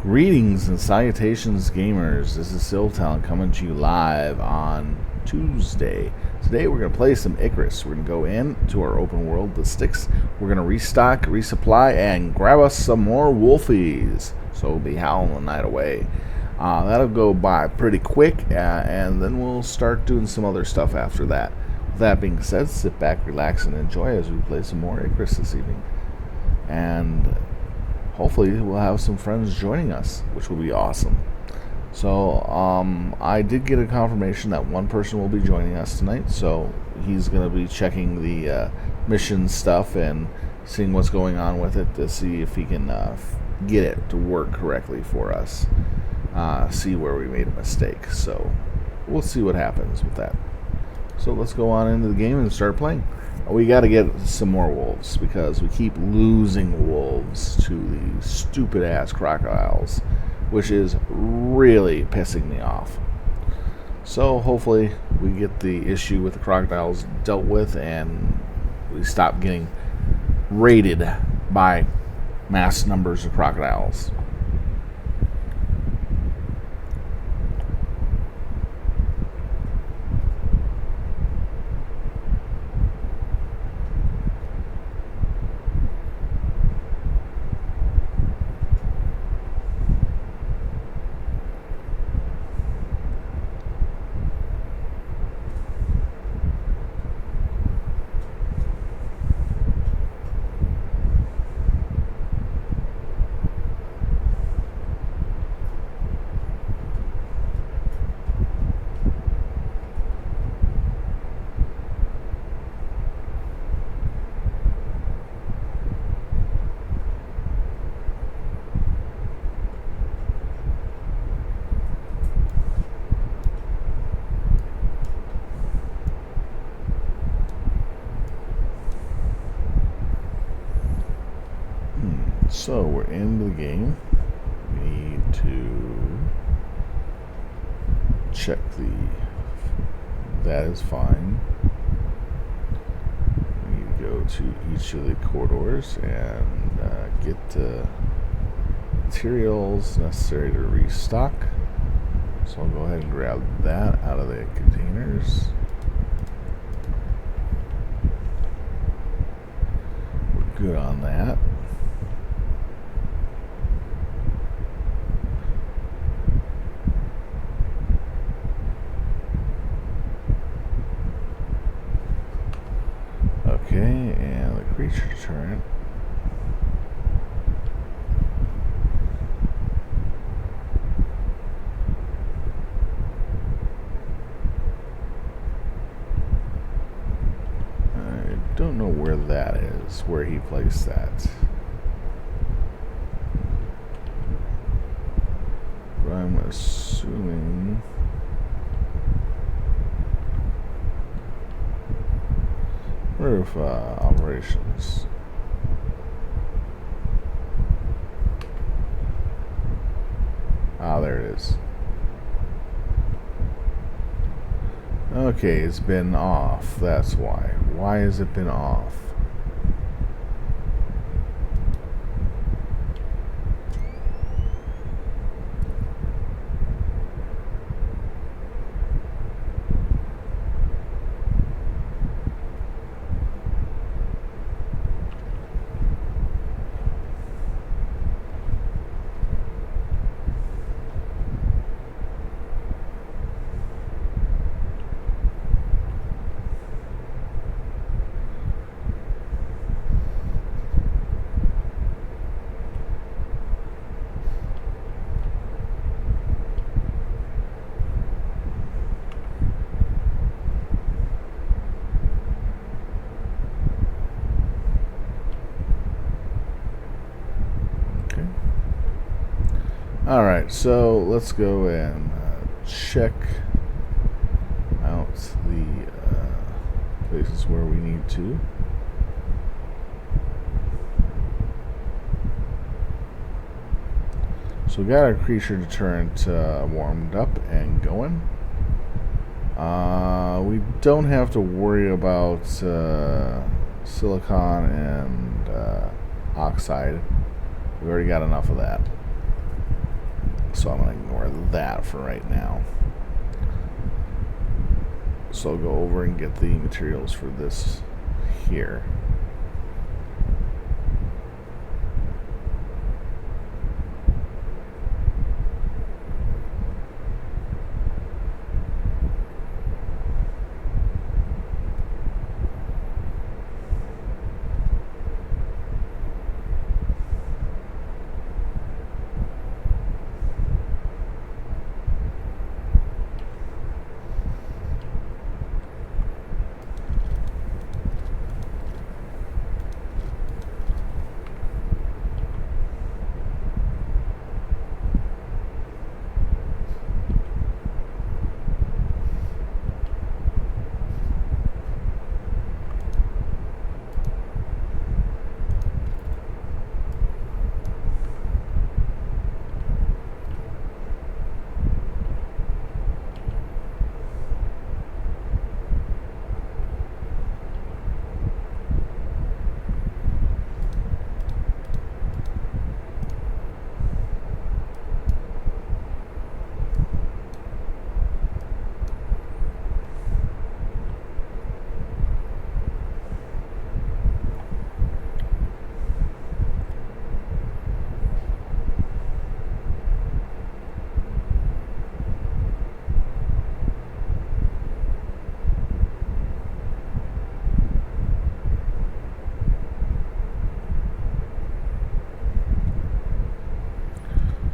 Greetings and salutations, gamers. This is Siltown coming to you live on Tuesday. Today we're going to play some Icarus. We're going to go into our open world, the Styix. We're going to restock, resupply, and grab us some more wolfies. So we'll be howling the night away. That'll go by pretty quick, and then we'll start doing some other stuff after that. With that being said, sit back, relax, and enjoy as we play some more Icarus this evening. And hopefully we'll have some friends joining us, which will be awesome. So I did get a confirmation that one person will be joining us tonight, so he's going to be checking the mission stuff and seeing what's going on with it to see if he can get it to work correctly for us, see where we made a mistake. So we'll see what happens with that. So let's go on into the game and start playing. We got to get some more wolves because we keep losing wolves to these stupid ass crocodiles, which is really pissing me off. So hopefully we get the issue with the crocodiles dealt with and we stop getting raided by mass numbers of crocodiles. So we're in the game. We need to check that is fine. We need to go to each of the corridors and get materials necessary to restock. So I'll go ahead and grab that out of the containers. We're good on that. Okay, and the creature deterrent. I don't know where that is, where he placed that. But I'm assuming roof operations. Ah, there it is. Okay, it's been off. That's why. Why has it been off? Alright, so let's go and check out the places where we need to. So we got our creature deterrent warmed up and going. We don't have to worry about silicon and oxide. We already got enough of that. So I'm going to ignore that for right now. So I'll go over and get the materials for this here.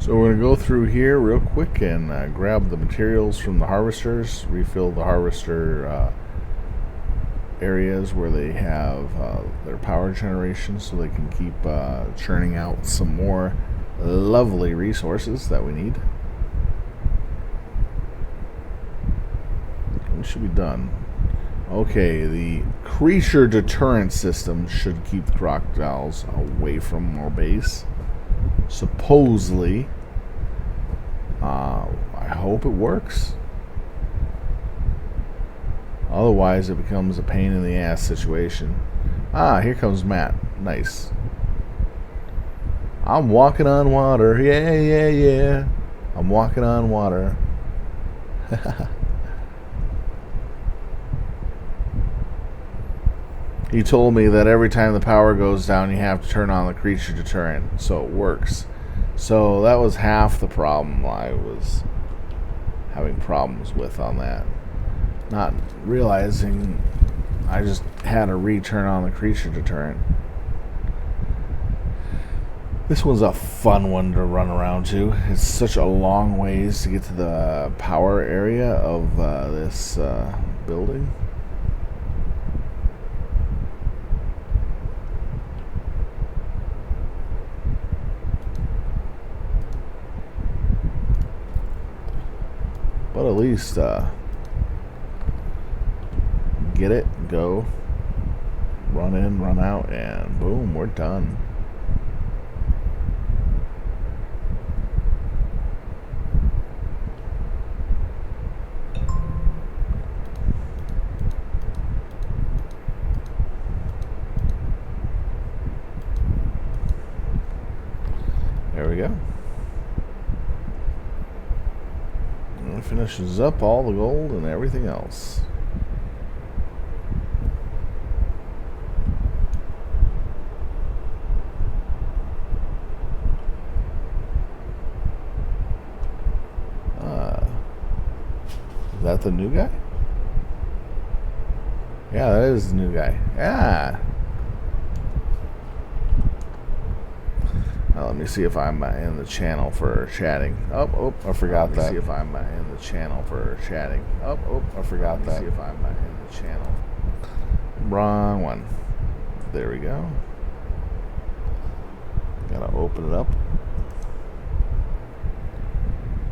So we're going to go through here real quick and grab the materials from the harvesters, refill the harvester areas where they have their power generation so they can keep churning out some more lovely resources that we need. We should be done. Okay, the creature deterrent system should keep the crocodiles away from our base. Supposedly. I hope it works. Otherwise, it becomes a pain in the ass situation. Ah, here comes Matt. Nice. I'm walking on water. Yeah, yeah, yeah. I'm walking on water. He told me that every time the power goes down, you have to turn on the creature deterrent, so it works. So that was half the problem I was having problems with on that. Not realizing I just had to return on the creature deterrent. This one's a fun one to run around to. It's such a long ways to get to the power area of this building. But at least get it, go, run in, run out, and boom, we're done. There we go. And finishes up all the gold and everything else. Is that the new guy? Yeah, that is the new guy. Yeah. Let me see if I'm in the channel for chatting. Oh, I forgot that. Let me see if I'm in the channel for chatting. Oh, I forgot that. Let me see if I'm in the channel. Wrong one. There we go. Gotta open it up.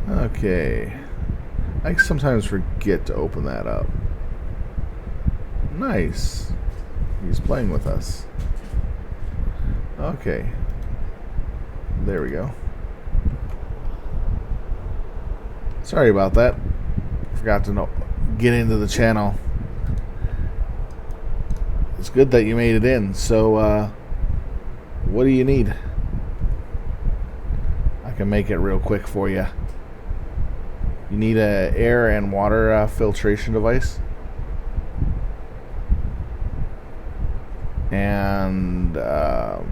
Okay. I sometimes forget to open that up. Nice. He's playing with us. Okay. There we go. Sorry about that. Forgot to get into the channel. It's good that you made it in. So, what do you need? I can make it real quick for you. You need a air and water filtration device. And bow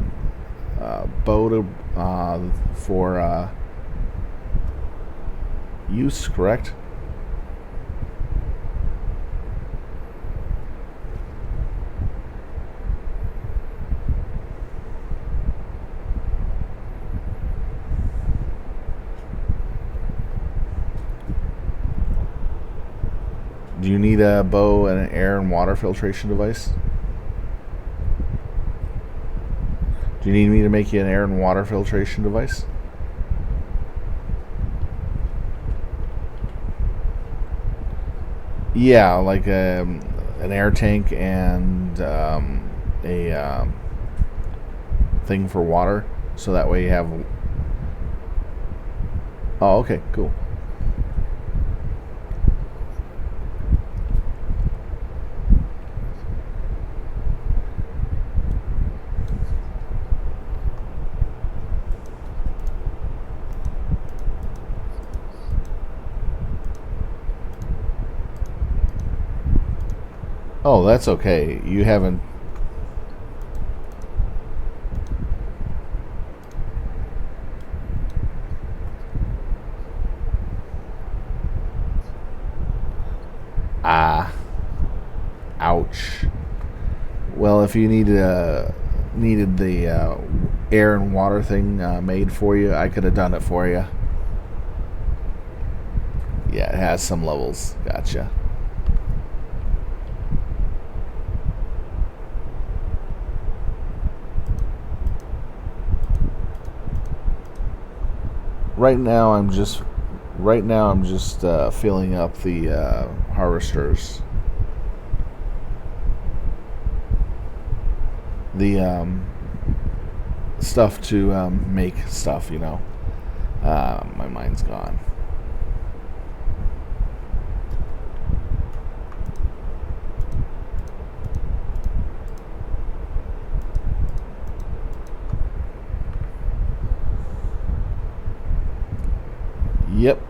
to, for use, correct? Do you need a bow and an air and water filtration device? Do you need me to make you an air and water filtration device? Yeah, like an air tank and a thing for water, so that way you have... Oh, okay, cool. Oh, that's okay. You haven't... Ah. Ouch. Well, if you needed the air and water thing made for you, I could have done it for you. Yeah, it has some levels. Gotcha. Right now I'm just filling up the harvesters. The stuff to make stuff, you know. My mind's gone. Yep.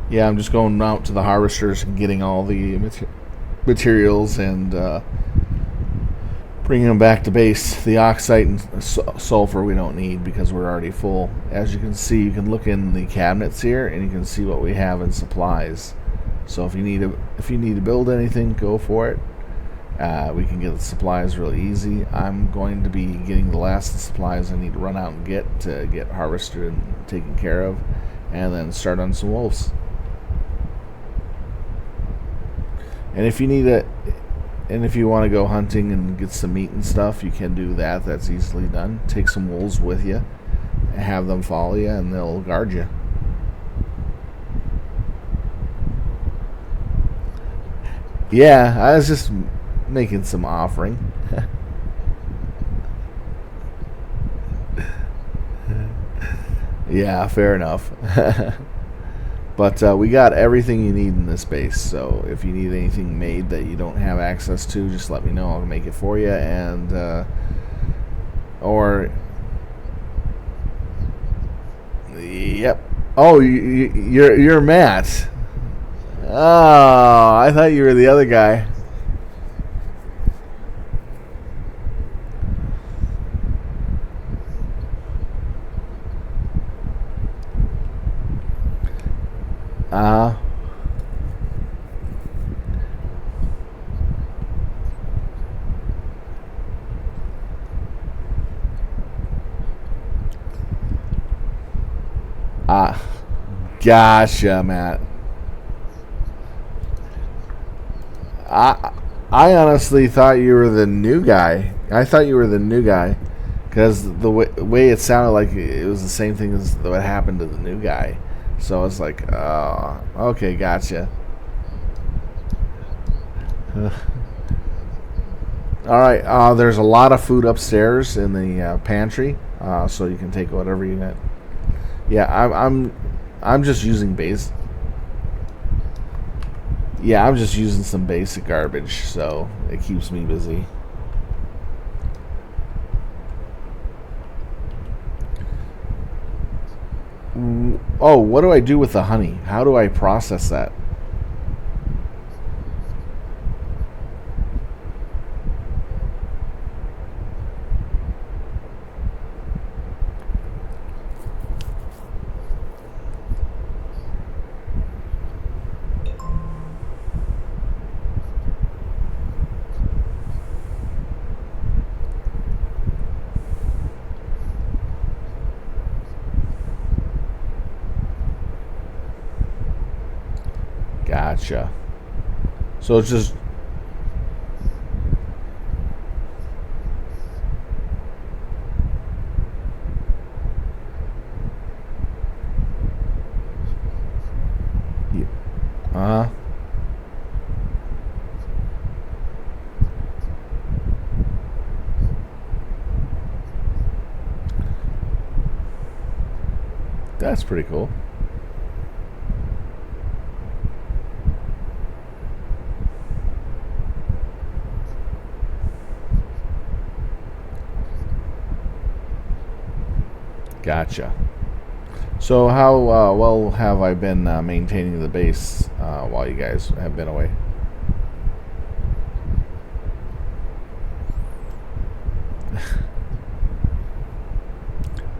Yeah, I'm just going out to the harvesters and getting all the materials and bringing them back to base. The oxide and sulfur we don't need because we're already full. As you can see, you can look in the cabinets here and you can see what we have in supplies. So if you need to build anything, go for it. We can get the supplies really easy. I'm going to be getting the last supplies I need to run out and get harvested and taken care of, and then start on some wolves. And if you want to go hunting and get some meat and stuff, you can do that. That's easily done. Take some wolves with you, have them follow you, and they'll guard you. Yeah, I was just making some offering. Yeah, fair enough. But we got everything you need in this base, so if you need anything made that you don't have access to, just let me know. I'll make it for you, and or... Yep. Oh, you're Matt. Oh, I thought you were the other guy. Gotcha, Matt. I honestly thought you were the new guy. I thought you were the new guy because the way it sounded like it was the same thing as what happened to the new guy. So it's like, oh, okay, gotcha. All right, there's a lot of food upstairs in the pantry, so you can take whatever you need. Yeah, I'm just using base. Yeah, I'm just using some basic garbage, so it keeps me busy. Oh, what do I do with the honey? How do I process that? Gotcha. So it's just... Uh-huh. That's pretty cool. Gotcha. So how well have I been maintaining the base while you guys have been away?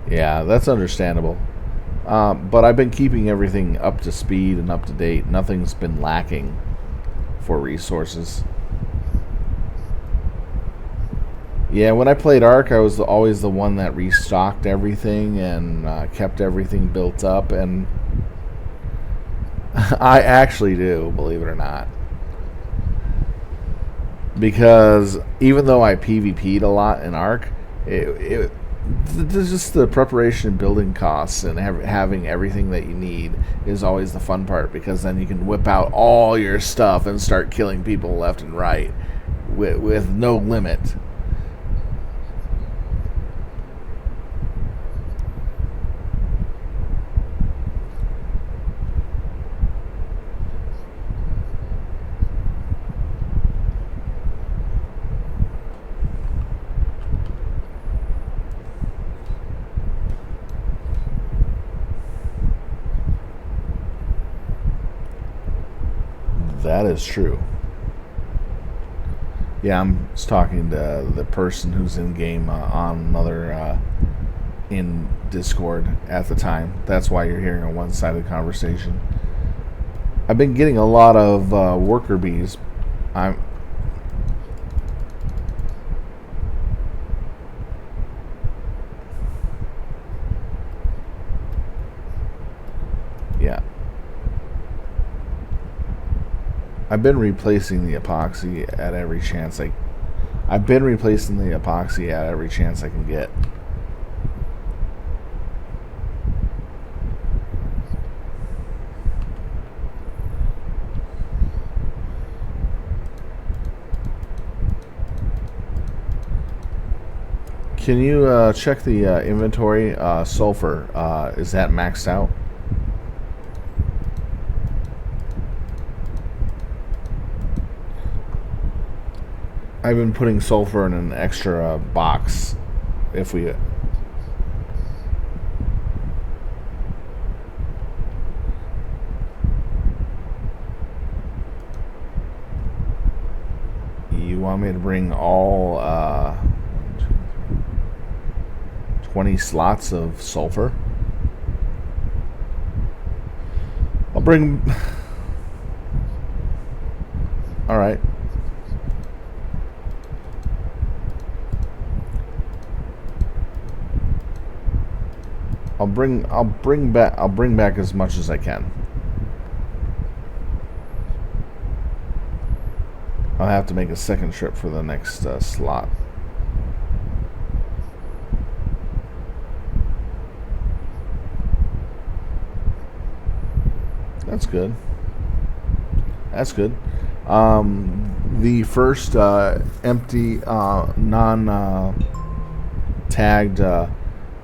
Yeah, that's understandable. But I've been keeping everything up to speed and up to date. Nothing's been lacking for resources. Yeah, when I played Ark, I was always the one that restocked everything and kept everything built up, and I actually do, believe it or not. Because even though I PvP'd a lot in Ark, just the preparation and building costs and having everything that you need is always the fun part, because then you can whip out all your stuff and start killing people left and right with no limit. That is true. Yeah, I'm just talking to the person who's in game on another in Discord at the time. That's why you're hearing a one-sided conversation. I've been getting a lot of worker bees. I'm yeah. I've been replacing the epoxy at every chance I've been replacing the epoxy at every chance I can get. Can you check the inventory? Sulfur, is that maxed out? I've been putting sulfur in an extra box. If we... You want me to bring all 20 slots of sulfur? I'll bring... Alright. I'll bring back as much as I can. I'll have to make a second trip for the next slot. That's good. That's good. The first empty, non-tagged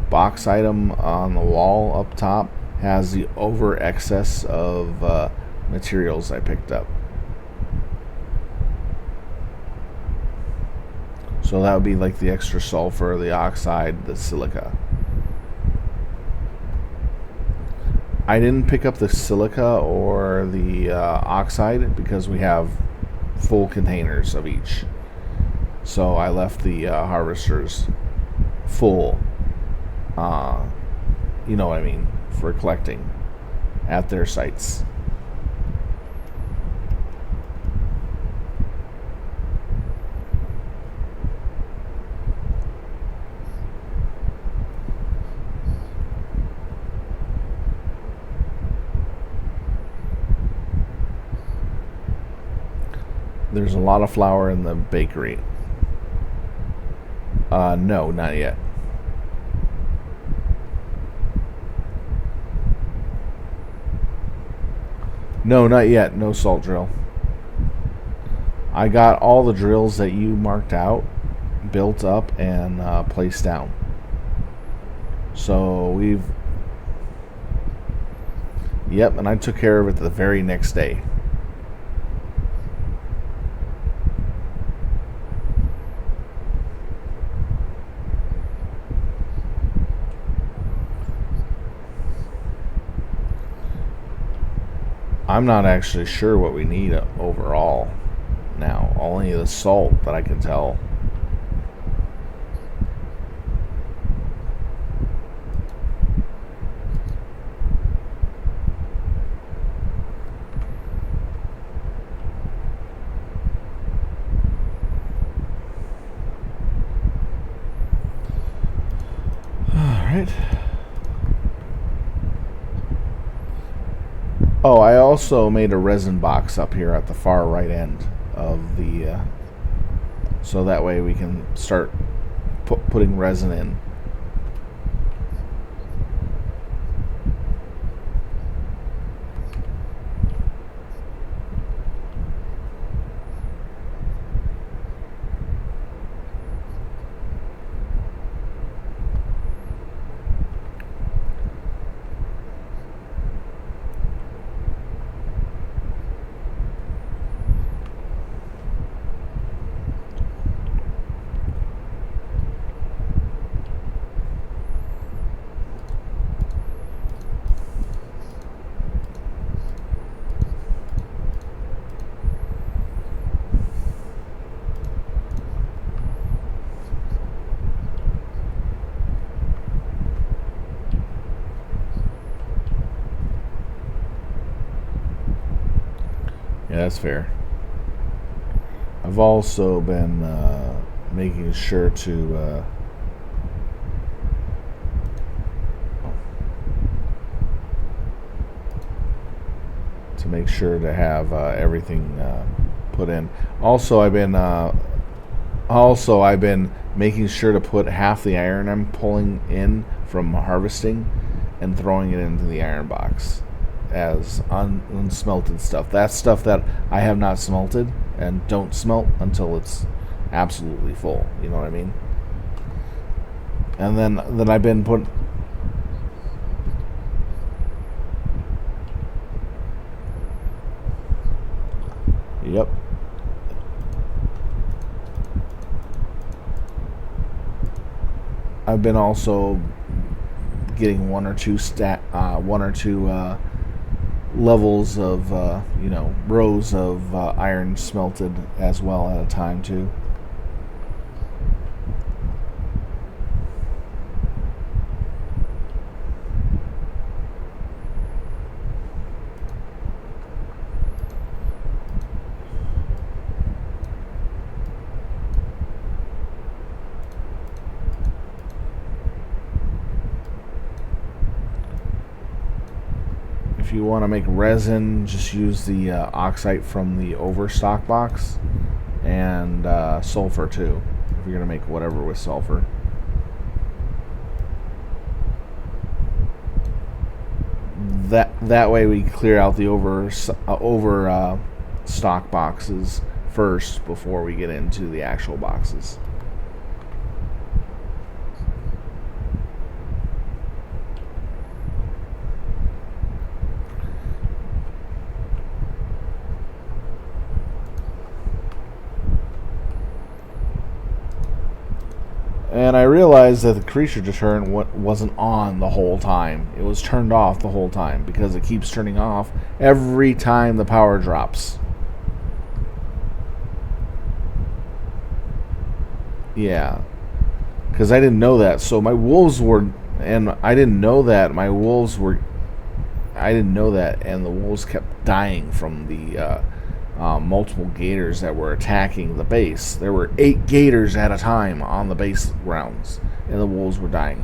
box item on the wall up top has the over excess of materials I picked up. So that would be like the extra sulfur, the oxide, the silica. I didn't pick up the silica or the oxide because we have full containers of each. So I left the harvesters full, you know what I mean, for collecting at their sites. There's a lot of flour in the bakery. No, not yet. No, not yet. No salt drill. I got all the drills that you marked out built up and placed down. So we've... Yep, and I took care of it the very next day. I'm not actually sure what we need overall now. Only the salt that I can tell. Alright. Oh, I also made a resin box up here at the far right end of the... so that way we can start putting resin in. Yeah, that's fair. I've also been making sure to make sure to have everything put in. Also, I've been making sure to put half the iron I'm pulling in from harvesting and throwing it into the iron box as unsmelted stuff. That's stuff that I have not smelted and don't smelt until it's absolutely full. You know what I mean? And then I've been putting... Yep. I've been also getting one or two levels of rows of iron smelted as well at a time too. If you want to make resin, just use the oxide from the overstock box, and sulfur too, if you're going to make whatever with sulfur. That way we clear out the stock boxes first before we get into the actual boxes. And I realized that the creature deterrent wasn't on the whole time. It was turned off the whole time because it keeps turning off every time the power drops. Yeah. Because I didn't know that. So my wolves were... And I didn't know that. My wolves were... I didn't know that. And the wolves kept dying from the... multiple gators that were attacking the base. There were 8 gators at a time on the base grounds, and the wolves were dying.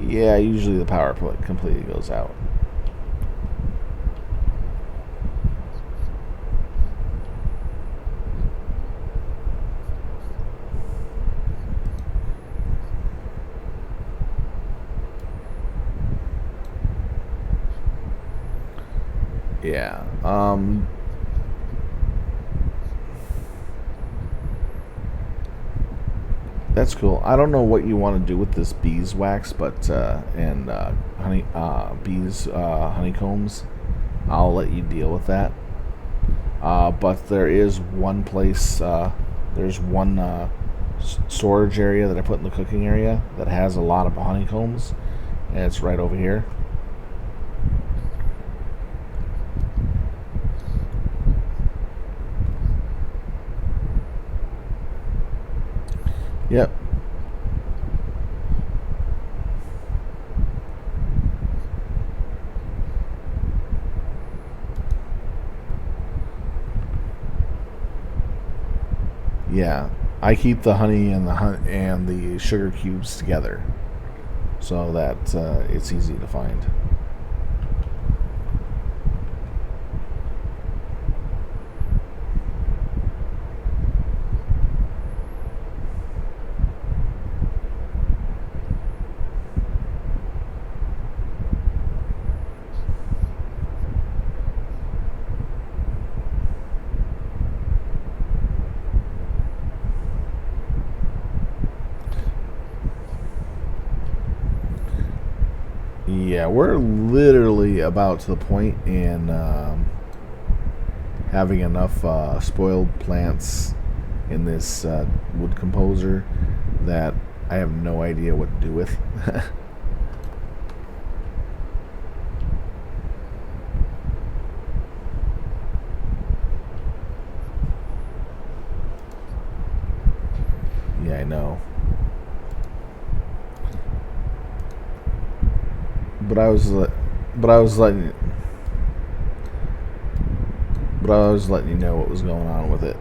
Yeah, usually the power completely goes out. Yeah. That's cool. I don't know what you want to do with this beeswax, but honeycombs. I'll let you deal with that. But there is one place. There's one storage area that I put in the cooking area that has a lot of honeycombs, and it's right over here. Yep. Yeah, I keep the honey and the sugar cubes together, so that it's easy to find. Yeah, we're literally about to the point in having enough spoiled plants in this wood composer that I have no idea what to do with. Yeah, I know. But I was letting you know what was going on with it.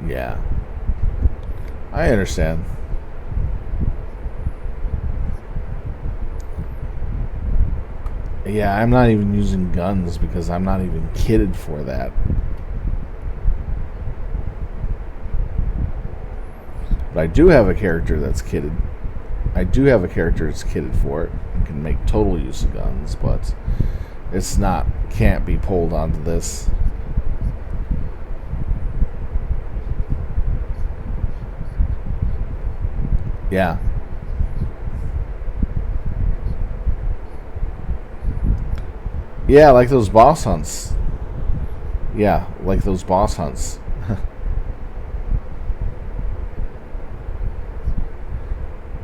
Yeah, I understand. Yeah, I'm not even using guns because I'm not even kitted for that. But I do have a character that's kitted. I do have a character that's kitted for it and can make total use of guns, but it's not, can't be pulled onto this. Yeah. Yeah, like those boss hunts. Yeah, like those boss hunts.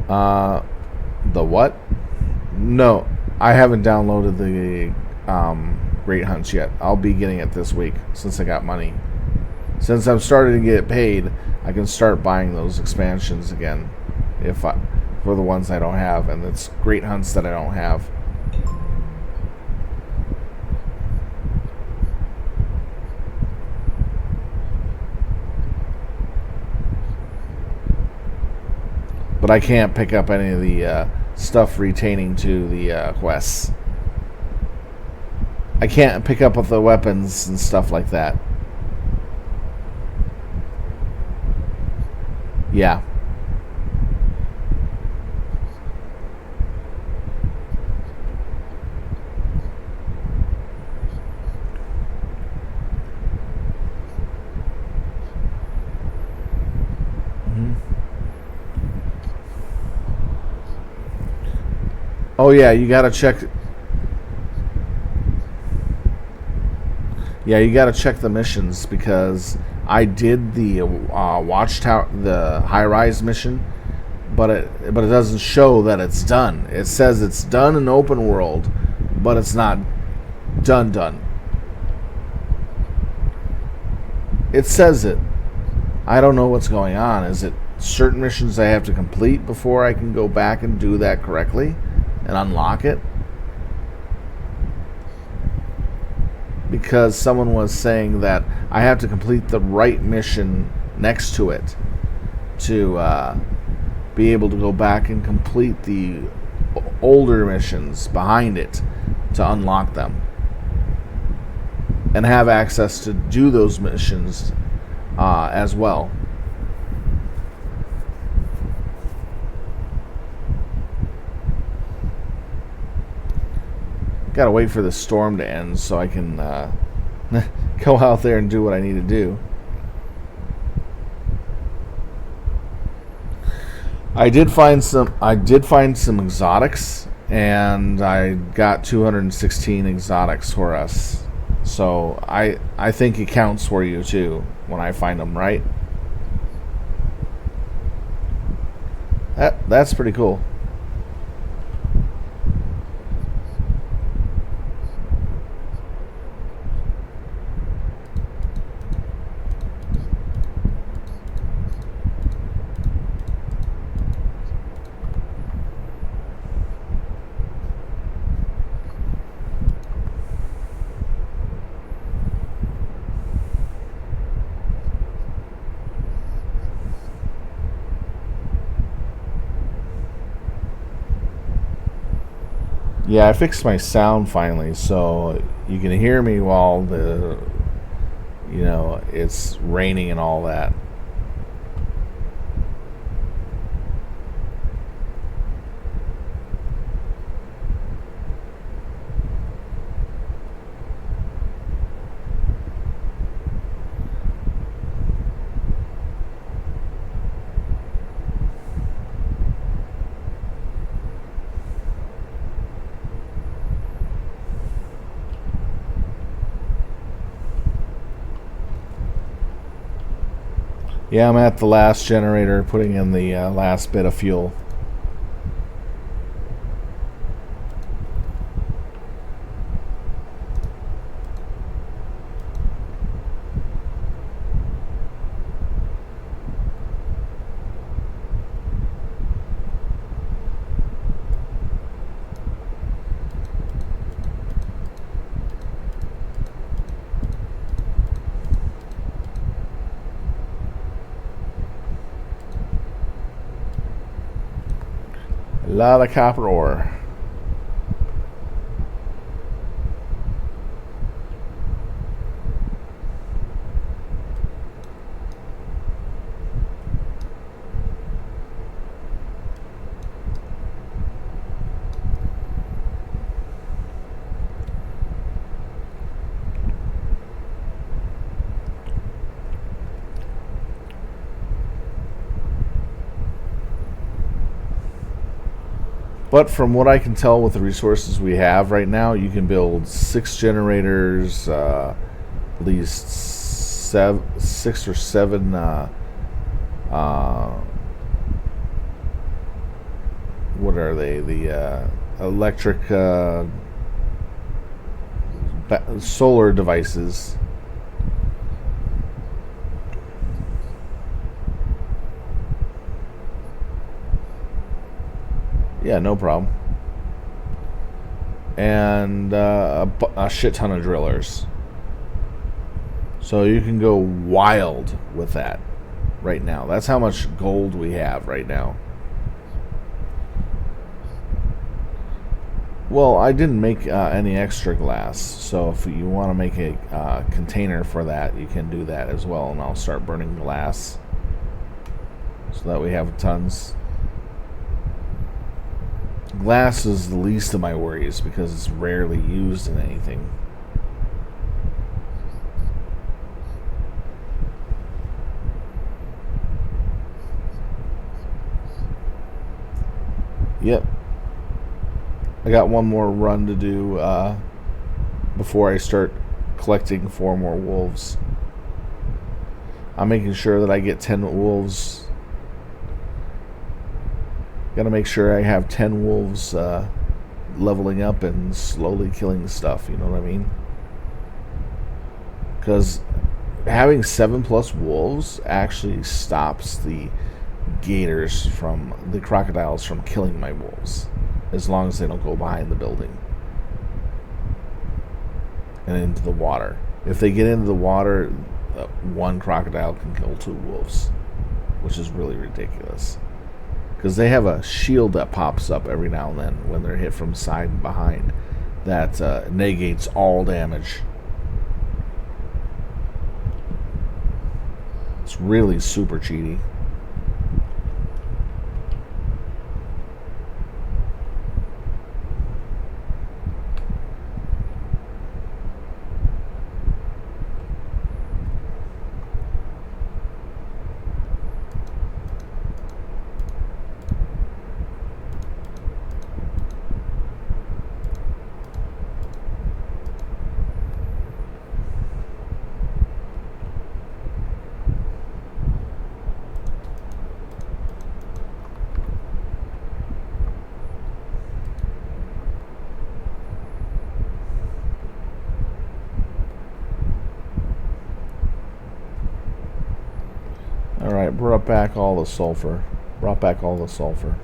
The what? No, I haven't downloaded the Great Hunts yet. I'll be getting it this week since I got money. Since I'm starting to get paid, I can start buying those expansions again for the ones I don't have, and it's Great Hunts that I don't have. but I can't pick up any of the stuff retaining to the quests. I can't pick up the weapons and stuff like that. Yeah. Oh yeah, you gotta check. Yeah, you gotta check the missions because I did the watchtower, the high-rise mission, but it doesn't show that it's done. It says it's done in open world, but it's not done. It says it. I don't know what's going on. Is it certain missions I have to complete before I can go back and do that correctly and unlock it? Because someone was saying that I have to complete the right mission next to it to be able to go back and complete the older missions behind it to unlock them and have access to do those missions as well. Gotta wait for the storm to end so I can go out there and do what I need to do. I did find some exotics, and I got 216 exotics for us. So I think it counts for you too when I find them, right? That's pretty cool. Yeah, I fixed my sound finally, so you can hear me while it's raining and all that. Yeah, I'm at the last generator, putting in the last bit of fuel. A lot of copper ore. But from what I can tell with the resources we have right now, you can build 6 generators, at least 6 or 7 what are they? The electric solar devices. Yeah, no problem. And a shit ton of drillers. So you can go wild with that right now. That's how much gold we have right now. Well, I didn't make any extra glass, so if you want to make a container for that, you can do that as well, and I'll start burning glass so that we have tons. Glass is the least of my worries because it's rarely used in anything. Yep. I got one more run to do before I start collecting 4 more wolves. I'm making sure that I get 10 wolves. Gotta make sure I have 10 wolves leveling up and slowly killing stuff, you know what I mean? Because having 7+ wolves actually stops the gators from the crocodiles from killing my wolves, as long as they don't go behind the building and into the water. If they get into the water, one crocodile can kill 2 wolves, which is really ridiculous, because they have a shield that pops up every now and then when they're hit from side and behind that negates all damage. It's really super cheaty. Alright, brought back all the sulfur. Brought back all the sulfur.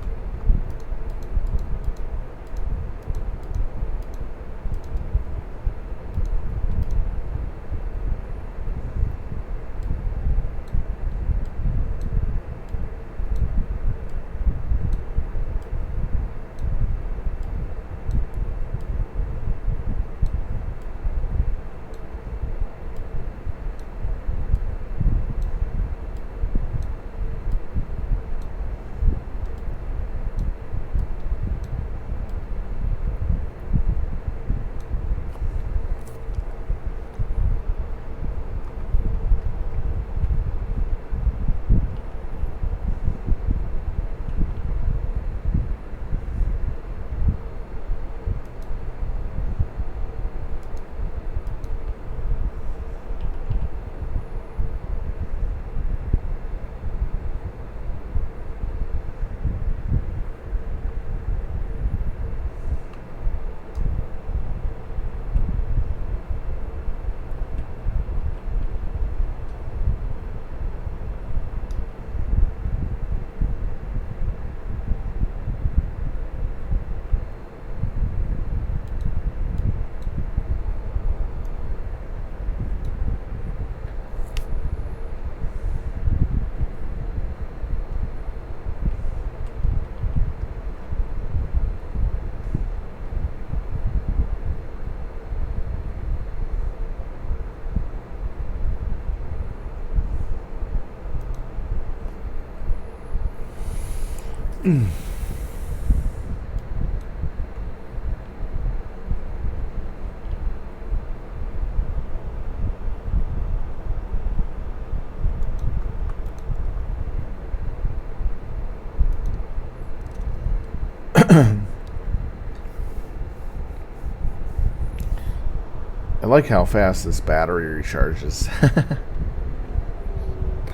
I like how fast this battery recharges.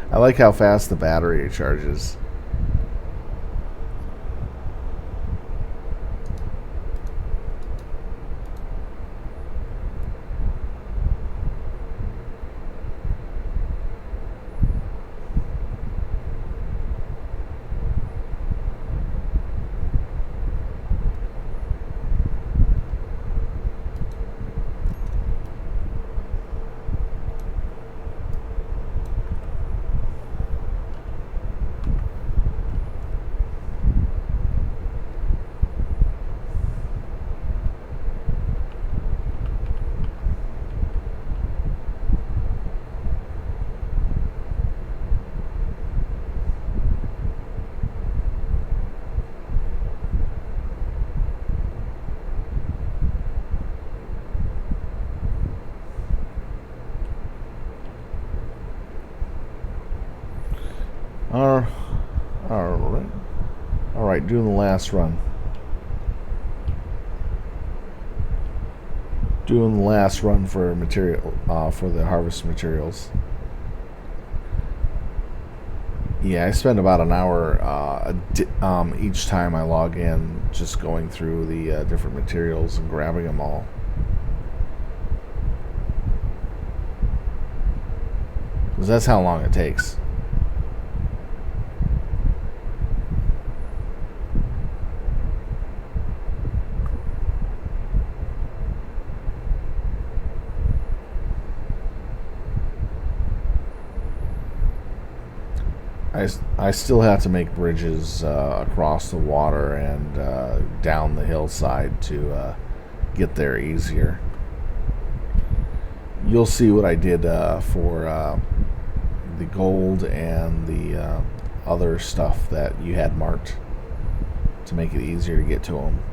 I like how fast the battery recharges. Alright, doing the last run. Doing the last run for material, for the harvest materials. Yeah, I spend about an hour each time I log in, just going through the different materials and grabbing them all. Because that's how long it takes. I still have to make bridges across the water and down the hillside to get there easier. You'll see what I did for the gold and the other stuff that you had marked to make it easier to get to them.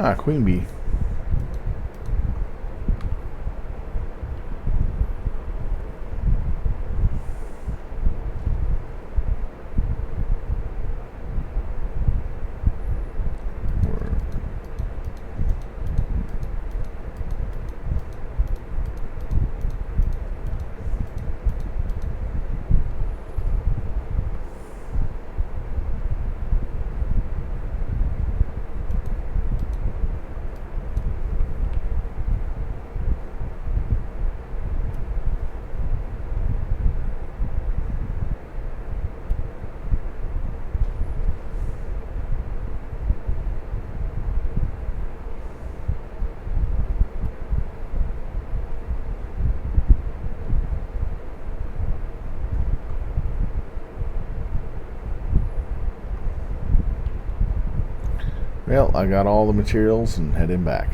Ah, queen bee. Well, I got all the materials and heading back.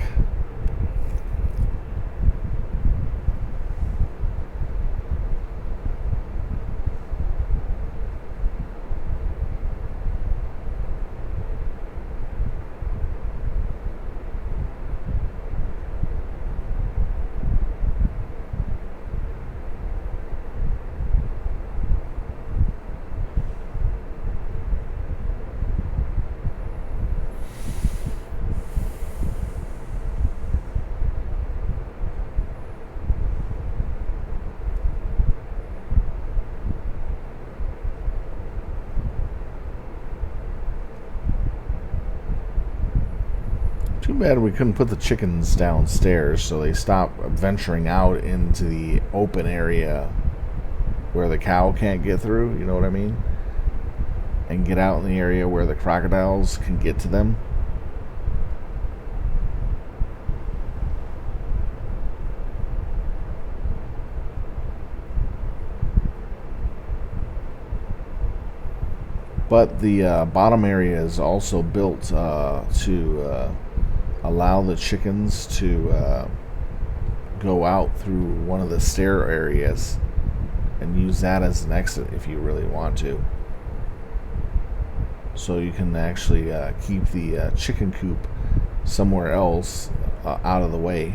Too bad we couldn't put the chickens downstairs so they stop venturing out into the open area where the cow can't get through, you know what I mean? And get out in the area where the crocodiles can get to them. But the bottom area is also built to allow the chickens to go out through one of the stair areas and use that as an exit if you really want to. So you can actually keep the chicken coop somewhere else out of the way.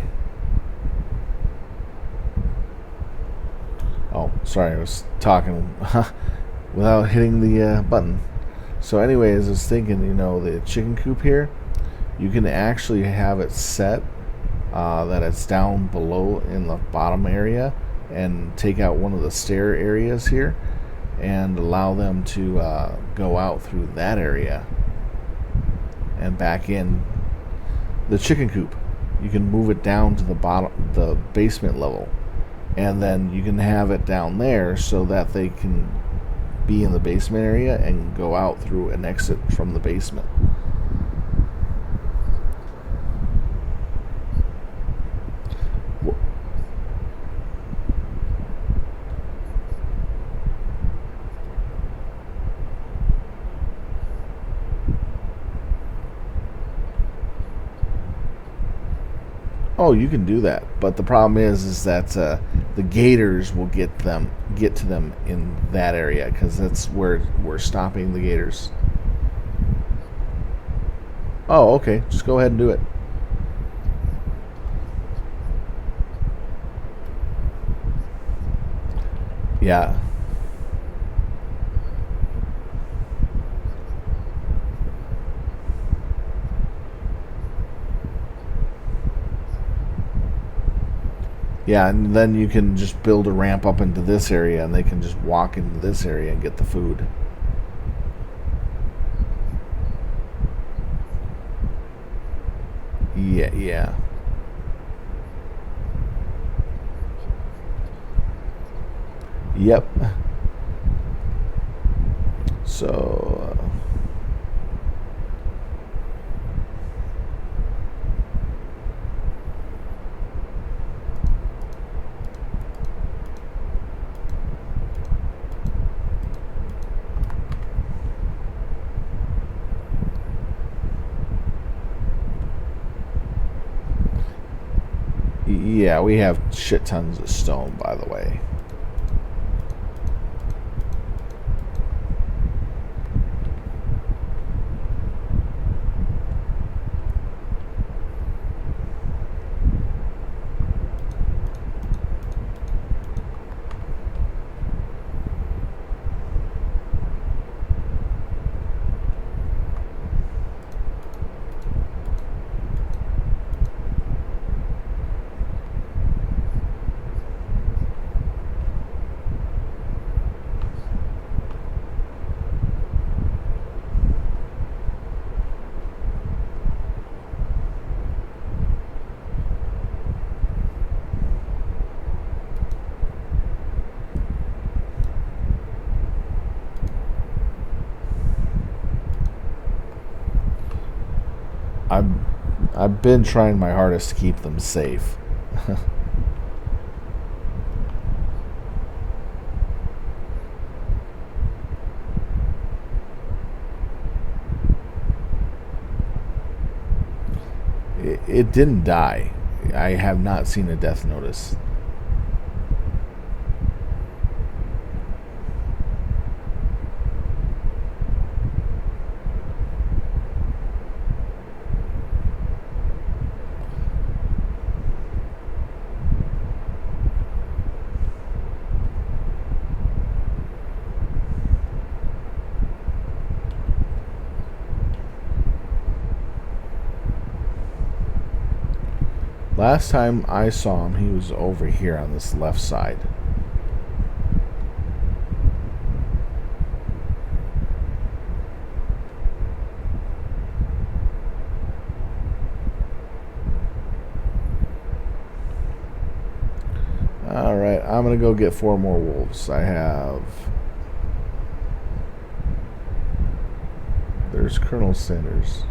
Oh, sorry, I was talking without hitting the button. So anyways, I was thinking, you know, the chicken coop here, you can actually have it set that it's down below in the bottom area and take out one of the stair areas here and allow them to go out through that area and back in. The chicken coop, you can move it down to the bottom, the basement level, and then you can have it down there so that they can be in the basement area and go out through an exit from the basement. Oh, you can do that, but the problem is that the gators will get to them in that area because that's where we're stopping the gators. Oh, okay, just go ahead and do it. Yeah. Yeah, and then you can just build a ramp up into this area and they can just walk into this area and get the food. Yeah. Yep. So yeah, we have shit tons of stone, by the way. I've been trying my hardest to keep them safe. It didn't die. I have not seen a death notice. Last time I saw him, he was over here on this left side. gonna go get 4 more wolves. I have. There's Colonel Sanders.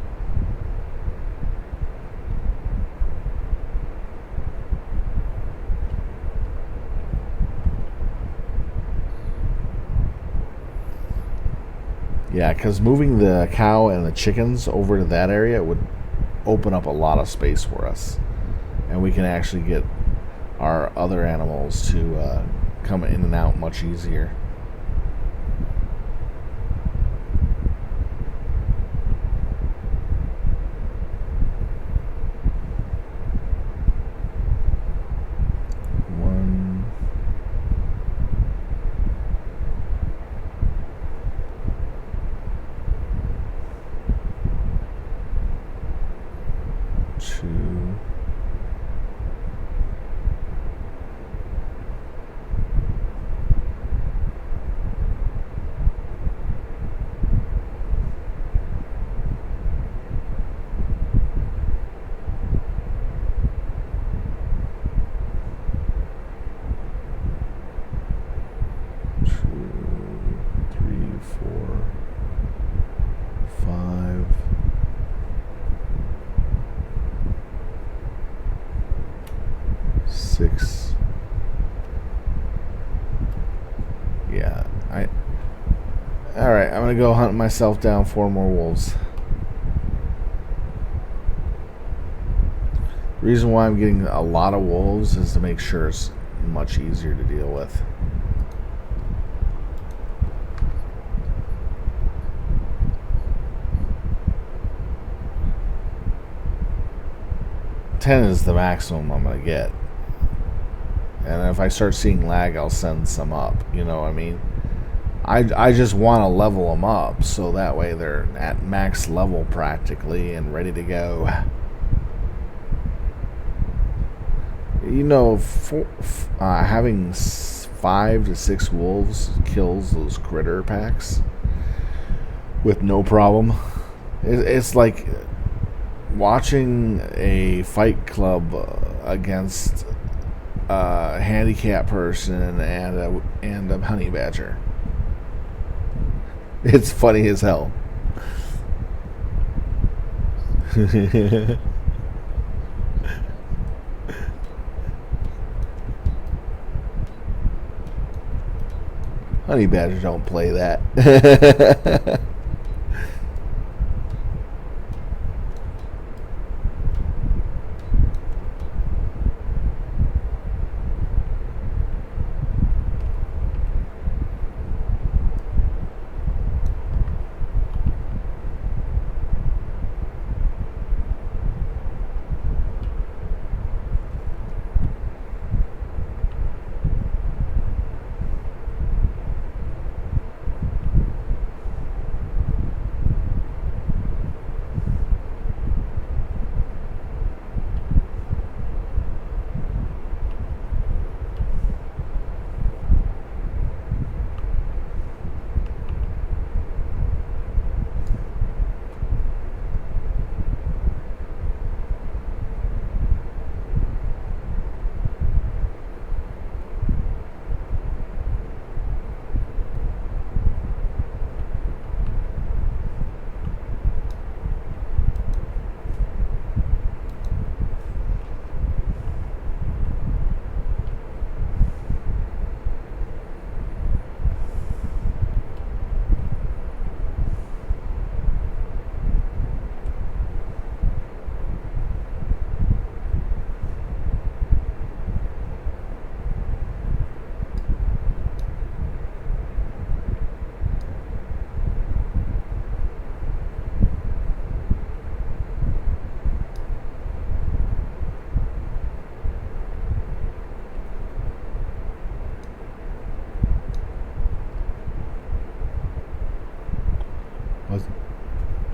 Yeah, because moving the cow and the chickens over to that area would open up a lot of space for us. And we can actually get our other animals to come in and out much easier. Yeah, Alright, I'm gonna go hunt myself down 4 more wolves. The reason why I'm getting a lot of wolves is to make sure it's much easier to deal with. Ten is the maximum I'm gonna get. And if I start seeing lag, I'll send some up. You know what I mean? I just want to level them up so that way they're at max level practically and ready to go. You know, having 5 to 6 wolves kills those critter packs with no problem. It's like watching a fight club against a handicapped person and a honey badger. It's funny as hell. Honey badgers don't play that.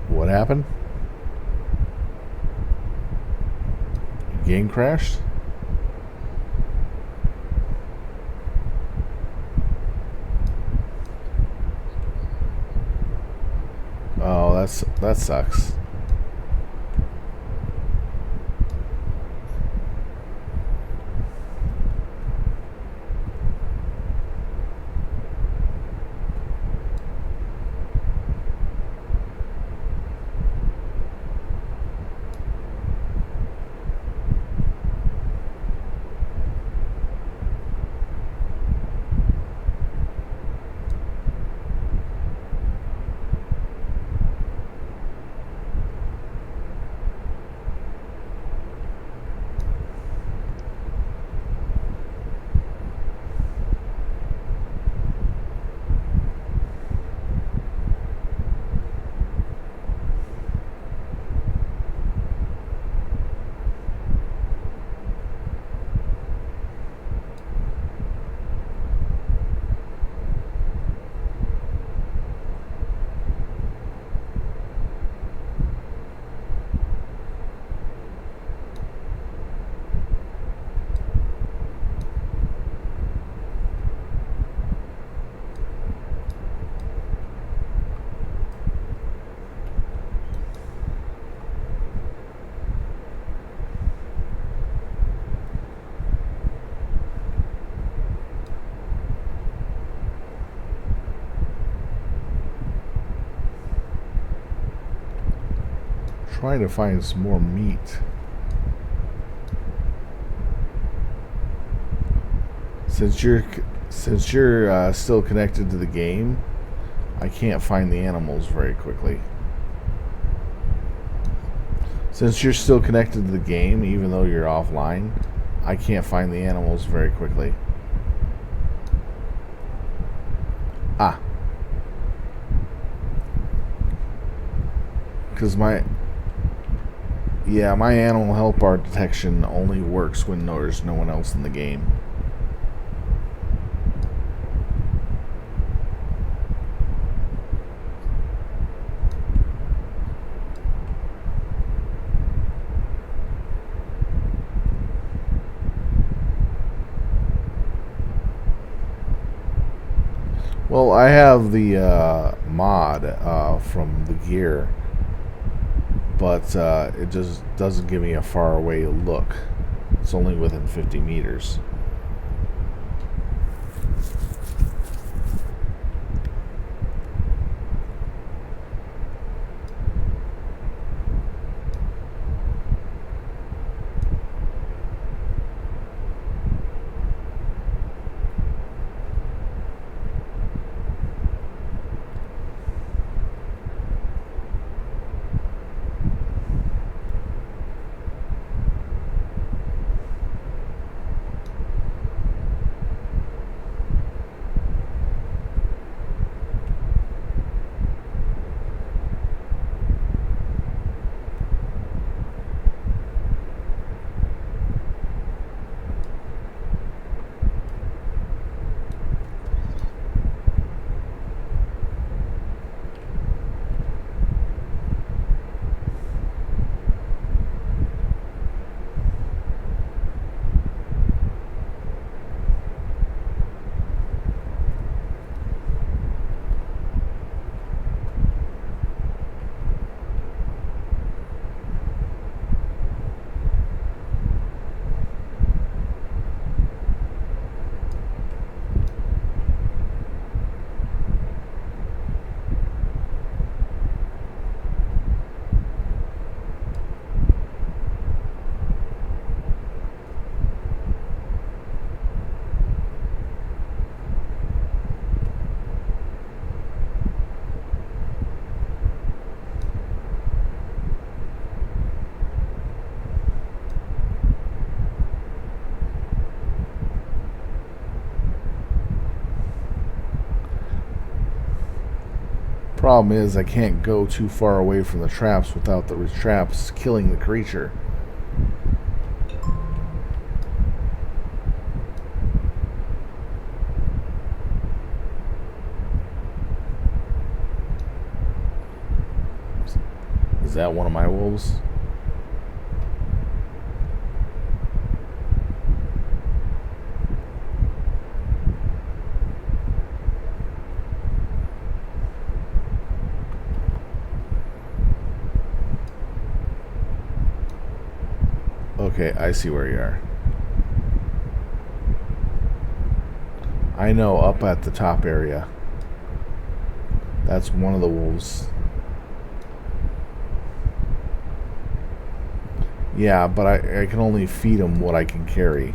What happened? Game crashed? Oh, that sucks. trying to find some more meat. Since you're still connected to the game, I can't find the animals very quickly. Since you're still connected to the game, even though you're offline, I can't find the animals very quickly. Ah. Because my animal help bar detection only works when there's no one else in the game. Well, I have the mod from the gear, but it just doesn't give me a far away look. It's only within 50 meters. Problem is, I can't go too far away from the traps without the traps killing the creature. Is that one of my wolves? Okay, I see where you are. I know, up at the top area. That's one of the wolves. Yeah, but I can only feed him what I can carry.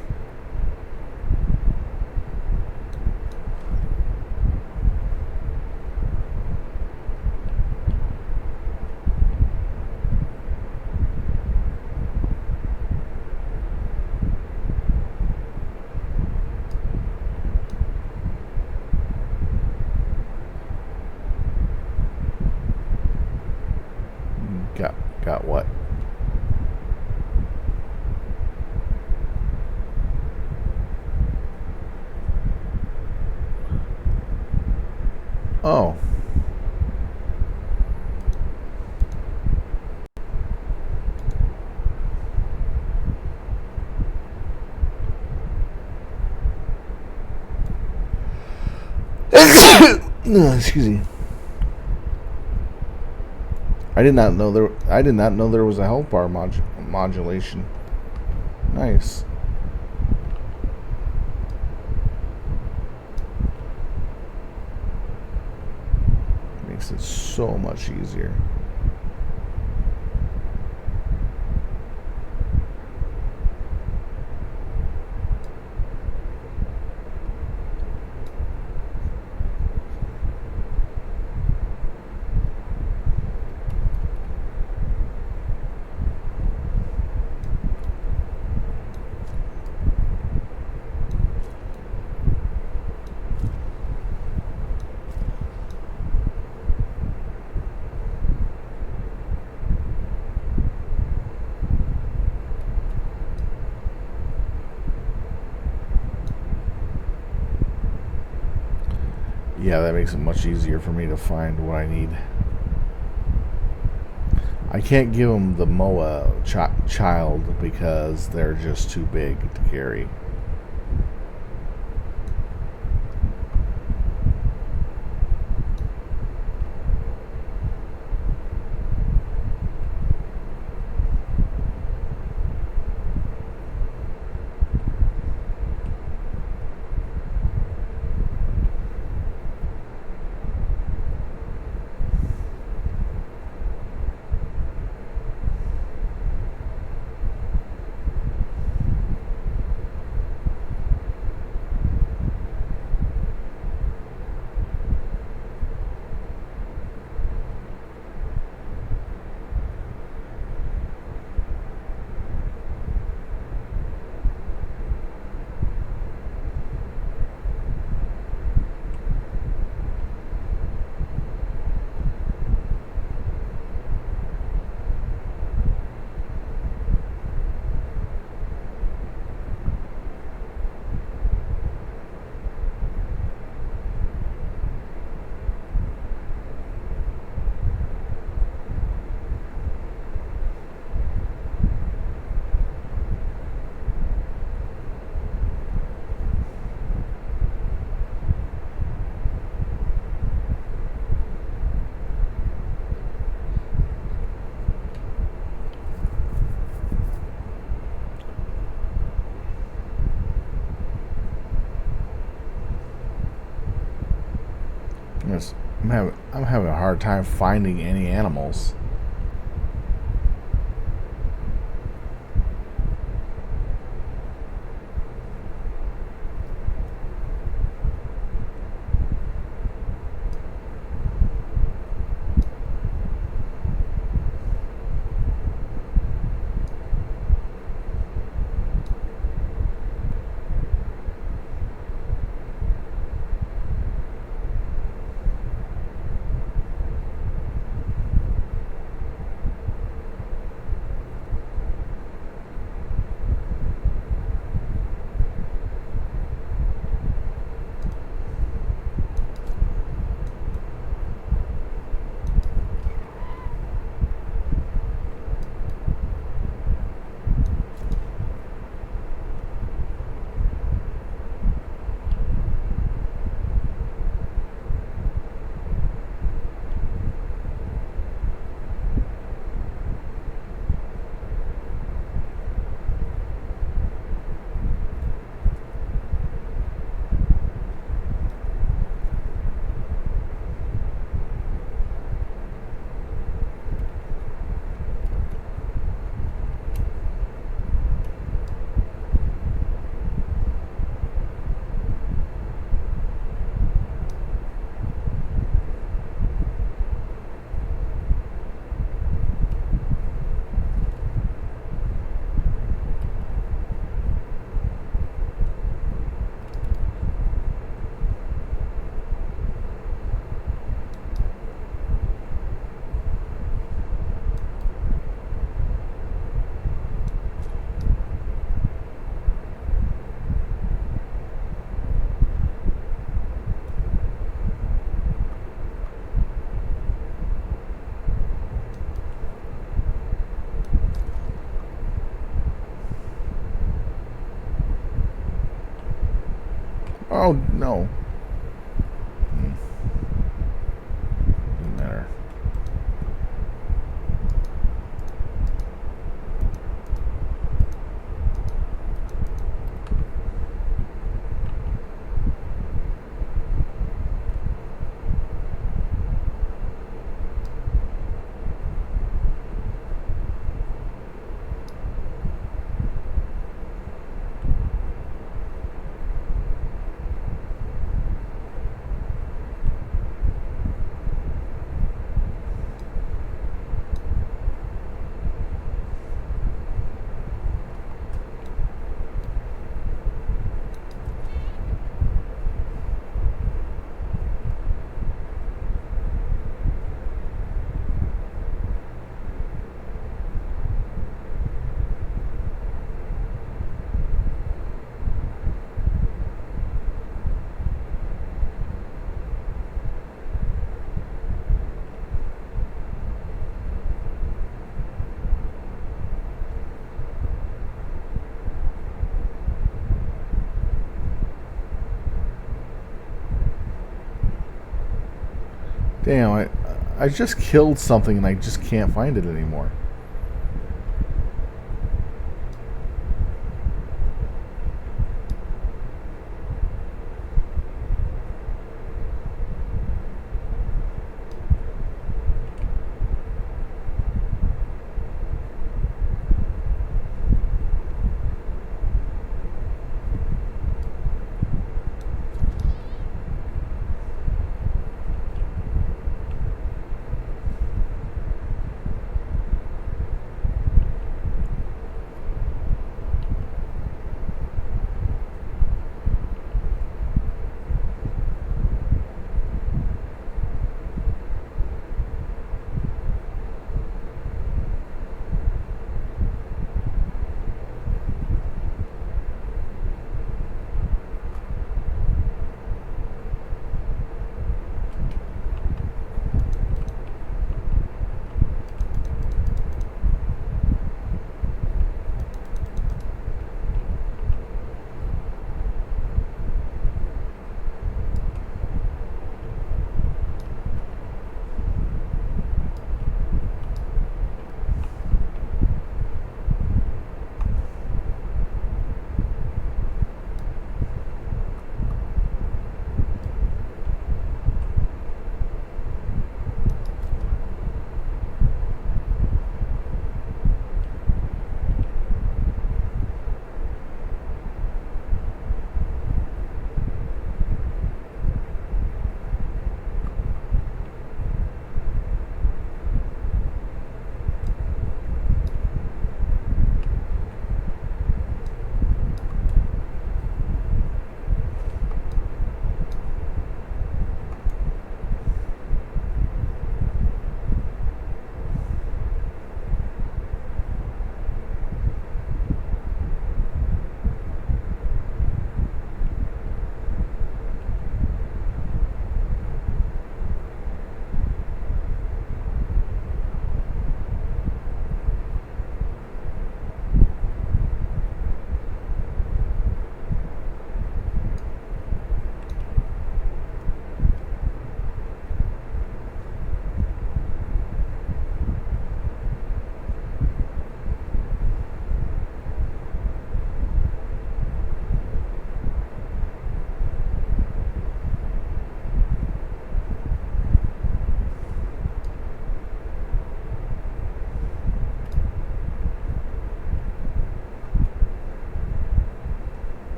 Got what? Oh. No, excuse me. I did not know there was a health bar modulation. Nice. Makes it so much easier. Yeah, that makes it much easier for me to find what I need. I can't give them the MOA child because they're just too big to carry. I'm having a hard time finding any animals. Oh, no. Doesn't matter. Damn, I just killed something and I just can't find it anymore.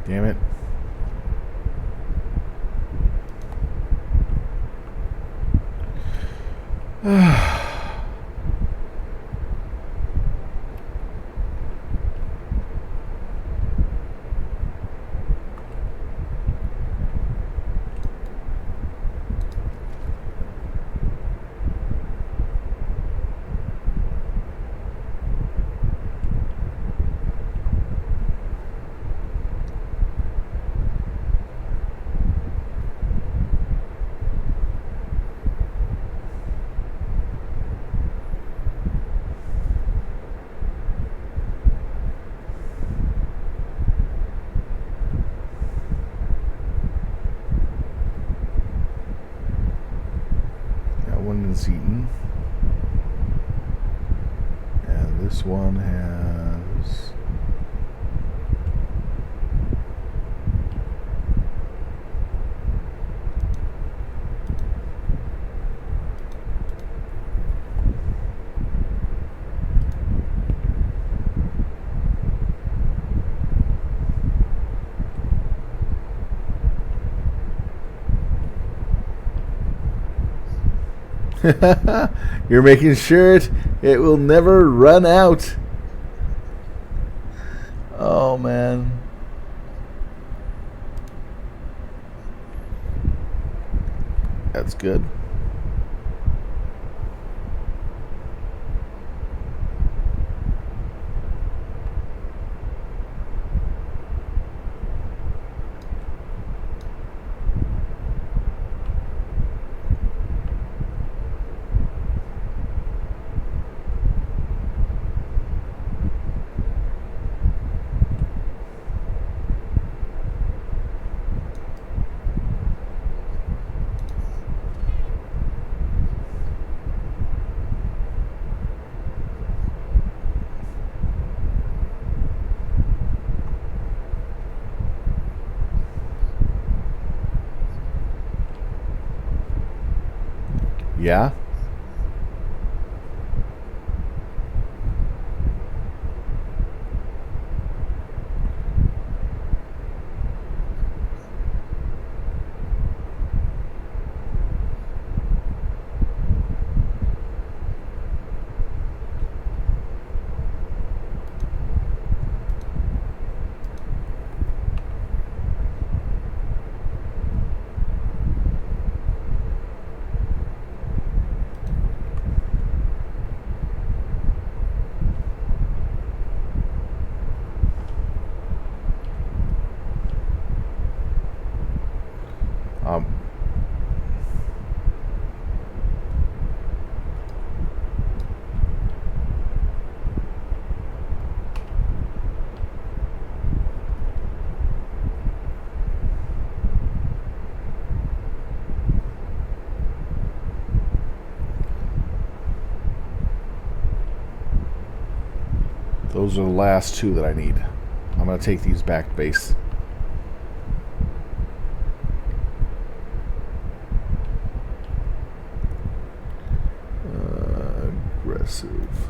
Damn it. Eaten. And this one has you're making sure it will never run out. Oh man. That's good. Yeah? Um, those are the last two that I need. I'm going to take these back to base. Aggressive.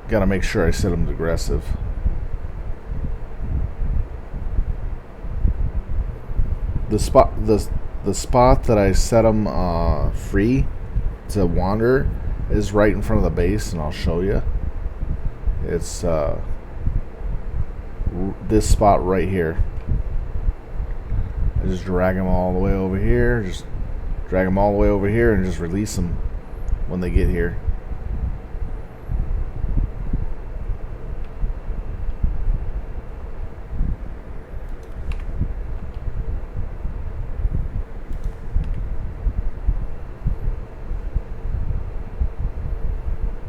Got to make sure I set them to aggressive. The spot that I set them free to wander is right in front of the base, and I'll show you. It's this spot right here. I just drag them all the way over here. Just drag them all the way over here and just release them when they get here.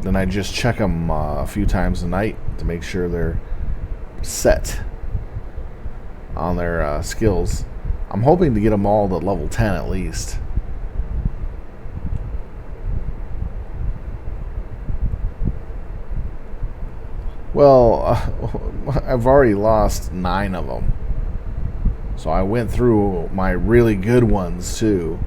Then I just check them a few times a night to make sure they're set on their skills. I'm hoping to get them all to level 10 at least. Well, I've already lost 9 of them. So I went through my really good ones too.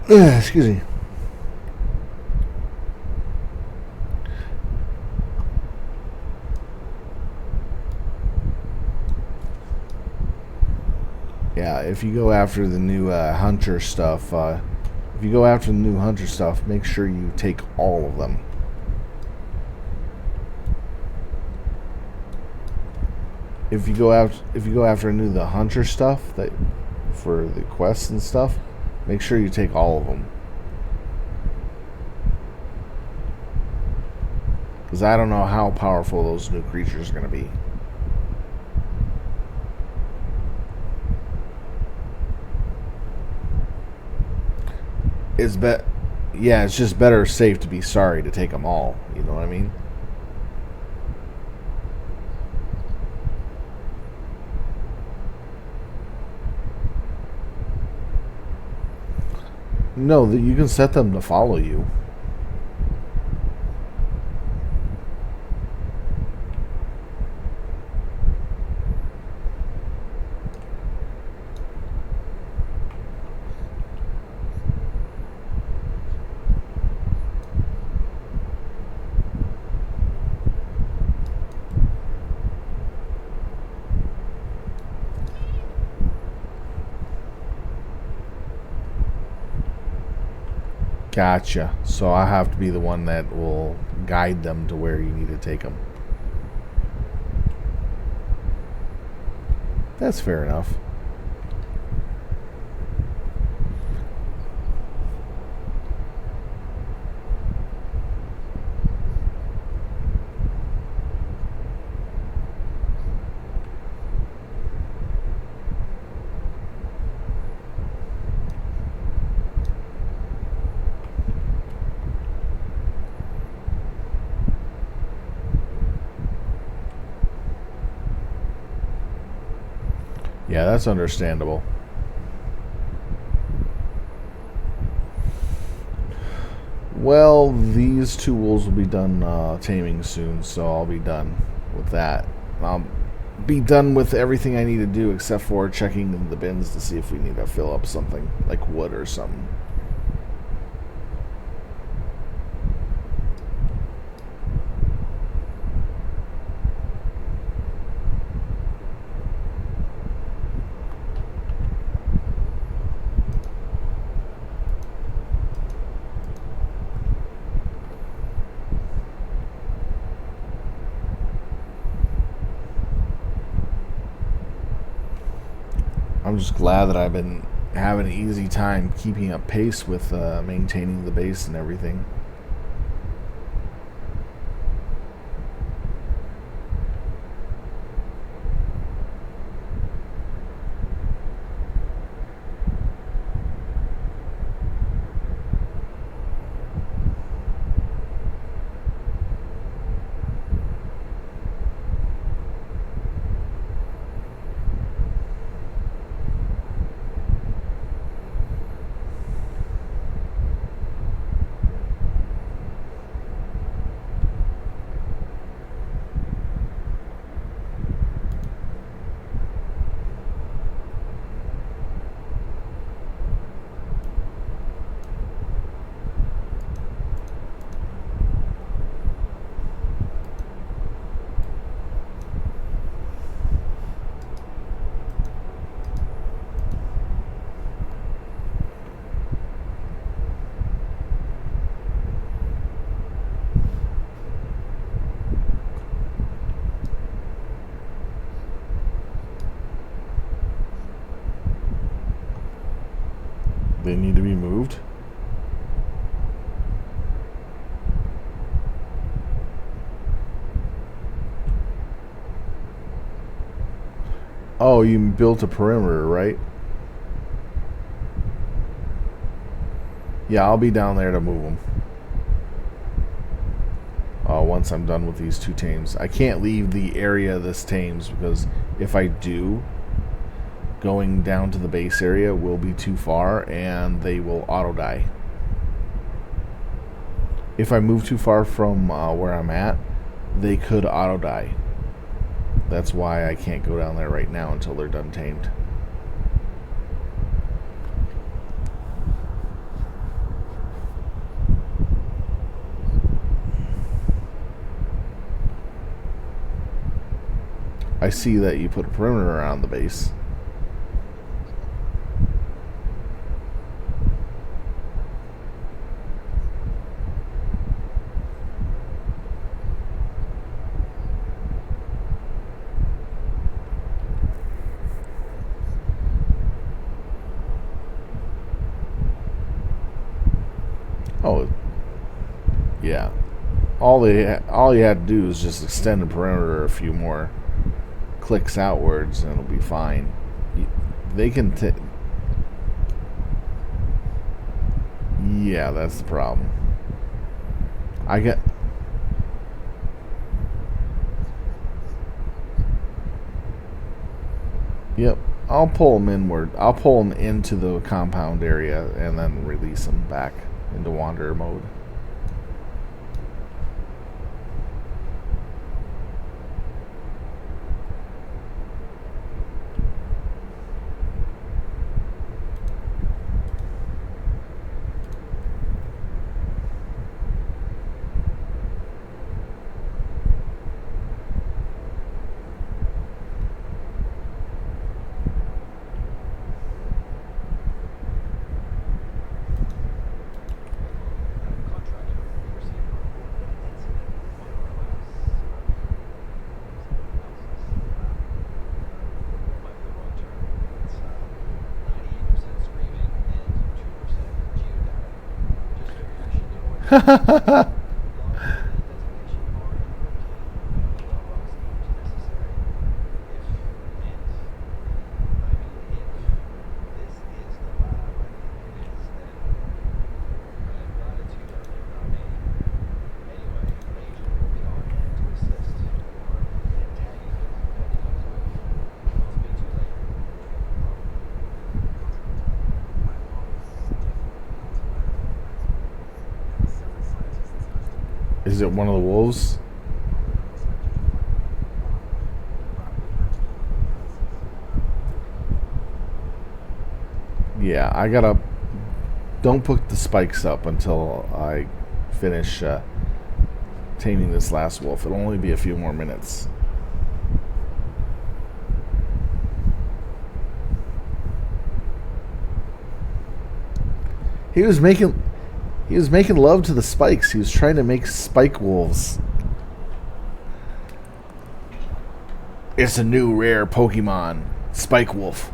Excuse me. Yeah, if you go after the new hunter stuff, make sure you take all of them. If you go after the hunter stuff that for the quests and stuff, make sure you take all of them. Because I don't know how powerful those new creatures are going to be. Yeah, it's just better safe to be sorry to take them all. You know what I mean? No, you can set them to follow you. Gotcha. So I have to be the one that will guide them to where you need to take them. That's fair enough. Yeah, that's understandable. Well, these two wolves will be done taming soon, so I'll be done with that. I'll be done with everything I need to do except for checking the bins to see if we need to fill up something, like wood or something. I'm just glad that I've been having an easy time keeping up pace with maintaining the base and everything. They need to be moved. Oh, you built a perimeter, right? Yeah, I'll be down there to move them. Once I'm done with these two tames. I can't leave the area this tames because if I do, going down to the base area will be too far and they will auto die. If I move too far from where I'm at, they could auto die. That's why I can't go down there right now until they're done tamed. I see that you put a perimeter around the base. Oh, yeah. All you had to do is just extend the perimeter a few more clicks outwards, and it'll be fine. They can. Yeah, that's the problem. I get. Yep. I'll pull them inward. I'll pull them into the compound area and then release them back into wanderer mode. Is it one of the wolves? Yeah, I gotta. Don't put the spikes up until I finish taming this last wolf. It'll only be a few more minutes. He was making love to the spikes. He was trying to make spike wolves. It's a new rare Pokemon, Spike Wolf.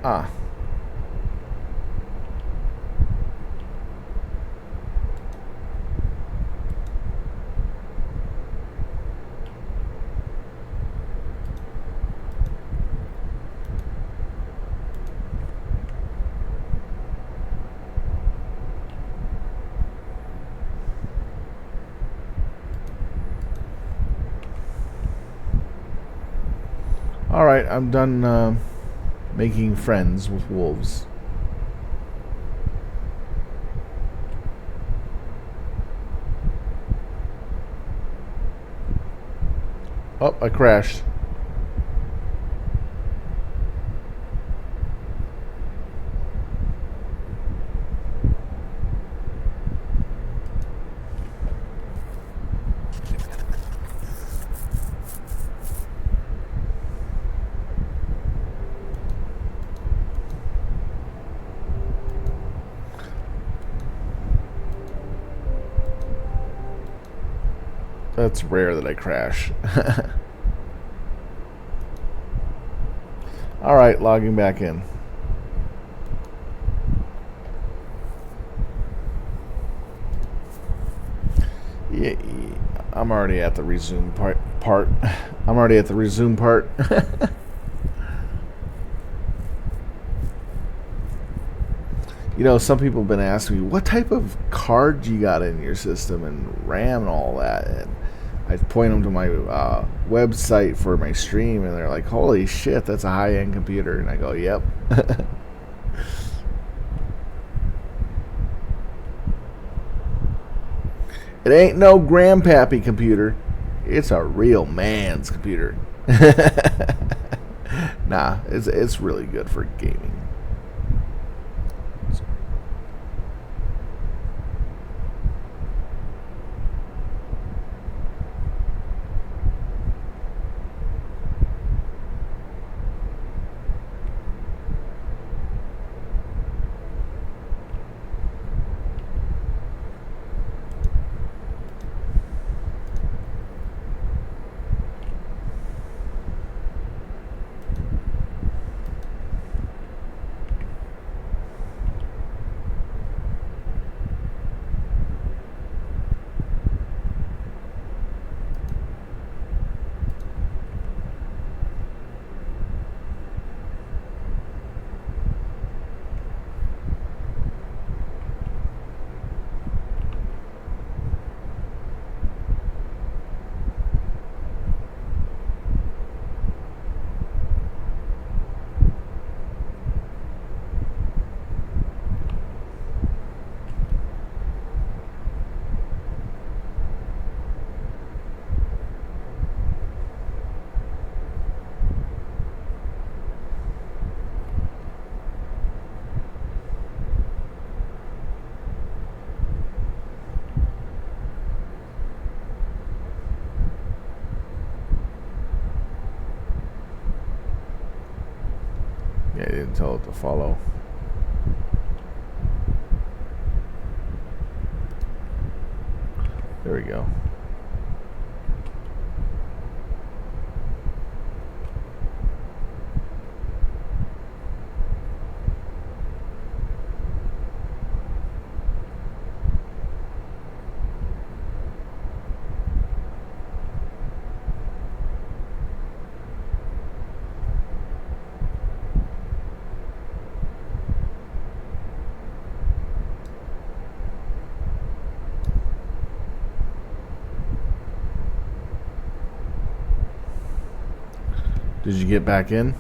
Ah. Alright, I'm done making friends with wolves. Oh, I crashed. That's rare that I crash. Alright, logging back in. Yeah, I'm already at the resume part. I'm already at the resume part. You know, some people have been asking me, what type of card you got in your system and RAM and all that? And I point them to my website for my stream, and they're like, holy shit, that's a high-end computer. And I go, yep. It ain't no grandpappy computer. It's a real man's computer. Nah, it's really good for gaming. Yeah, I didn't tell it to follow. There we go. Did you get back in?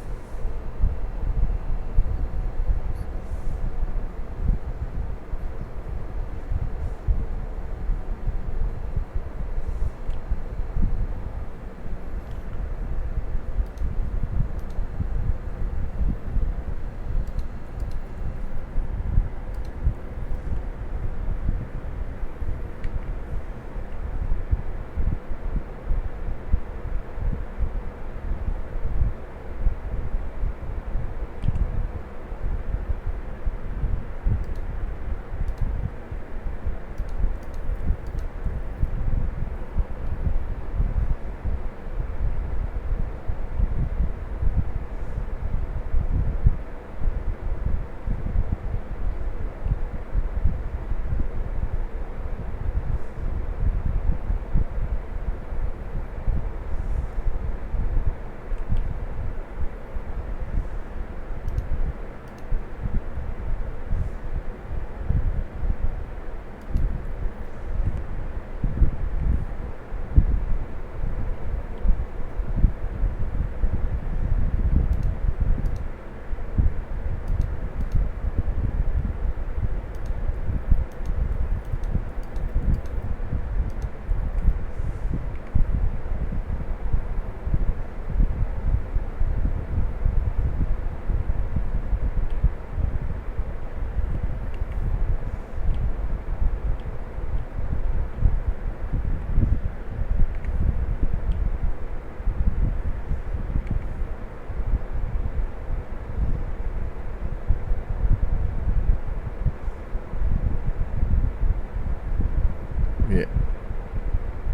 Yeah.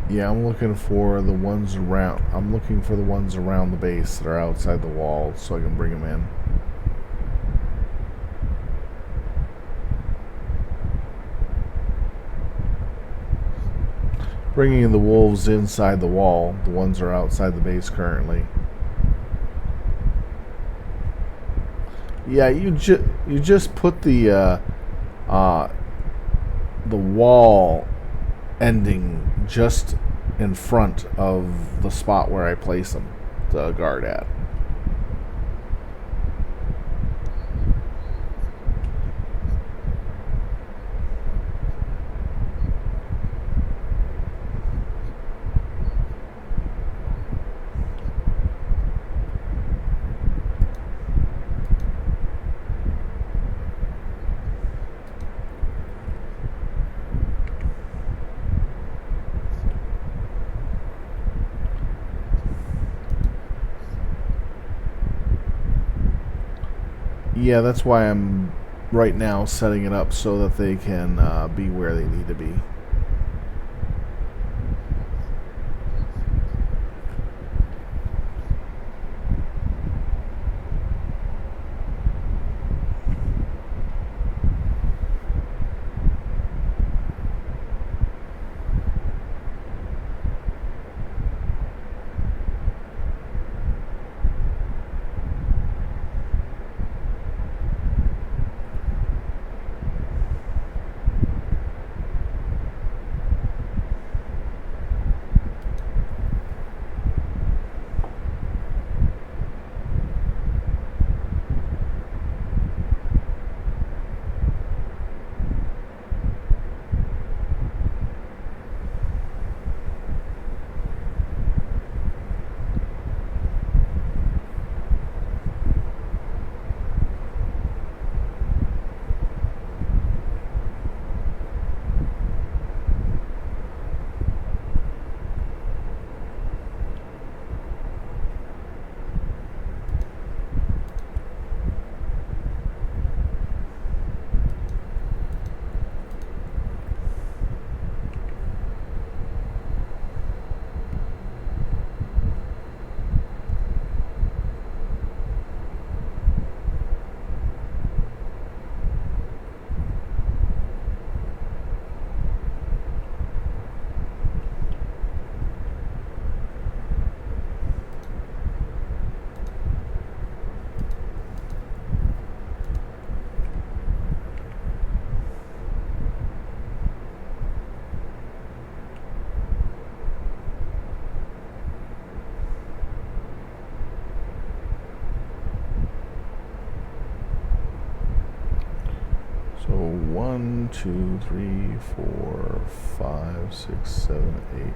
Yeah, I'm looking for the ones around. I'm looking for the ones around the base that are outside the wall, so I can bring them in. Bringing the wolves inside the wall. The ones are outside the base currently. Yeah, you just put the wall ending just in front of the spot where I place them, the guard at. Yeah, that's why I'm right now setting it up so that they can be where they need to be. So 1, 2, 3, 4, 5, 6, 7, 8.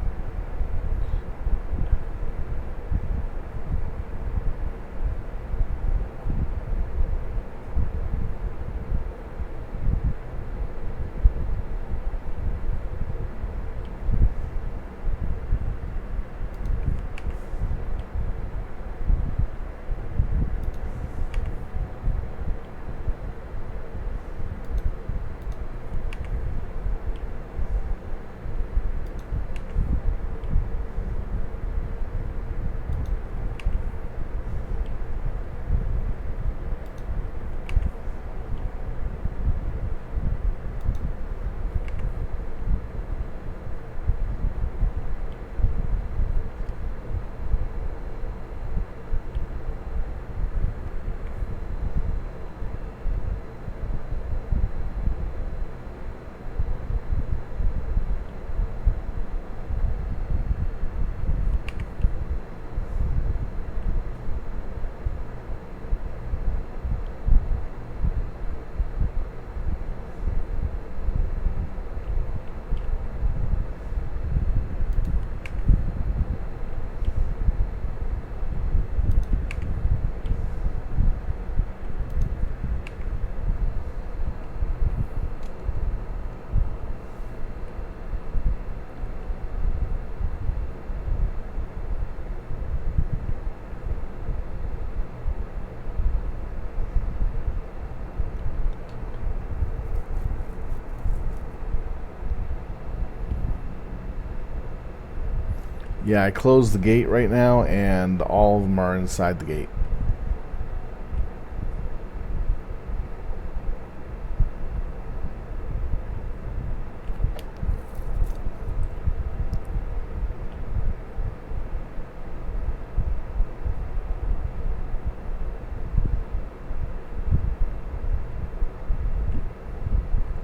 Yeah, I closed the gate right now, and all of them are inside the gate.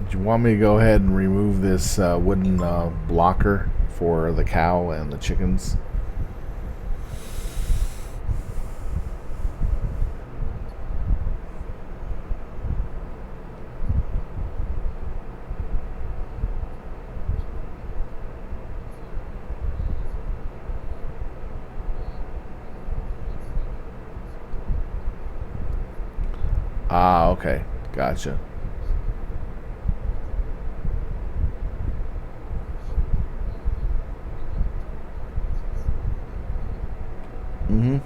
Do you want me to go ahead and remove this wooden blocker for the cow and the chickens? Ah, okay. Gotcha. Mm-hmm.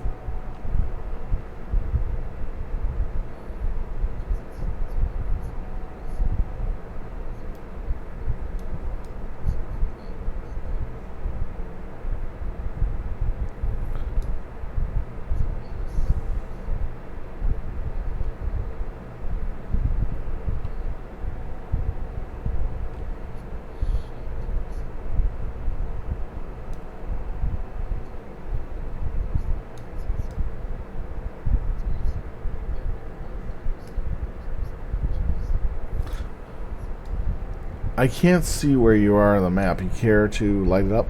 I can't see where you are on the map. You care to light it up?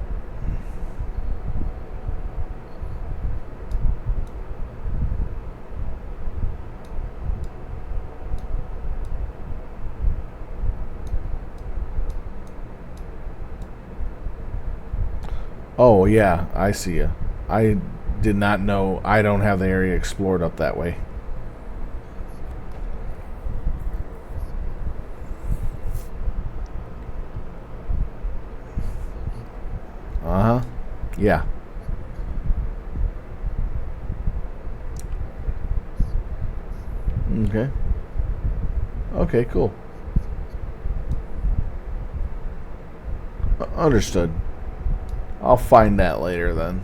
Oh, yeah, I see you. I did not know. I don't have the area explored up that way. Uh-huh. Yeah. Okay. Okay, cool. Understood. I'll find that later then.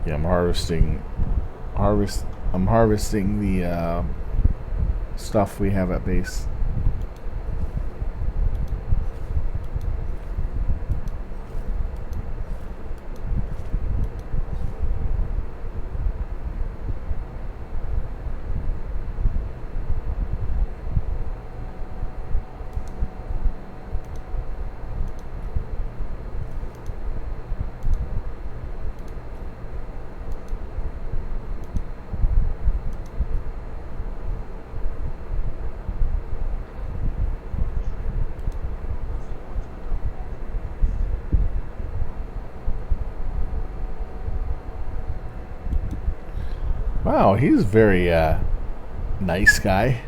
Yeah, I'm harvesting the stuff we have at base. Wow, he's very nice guy.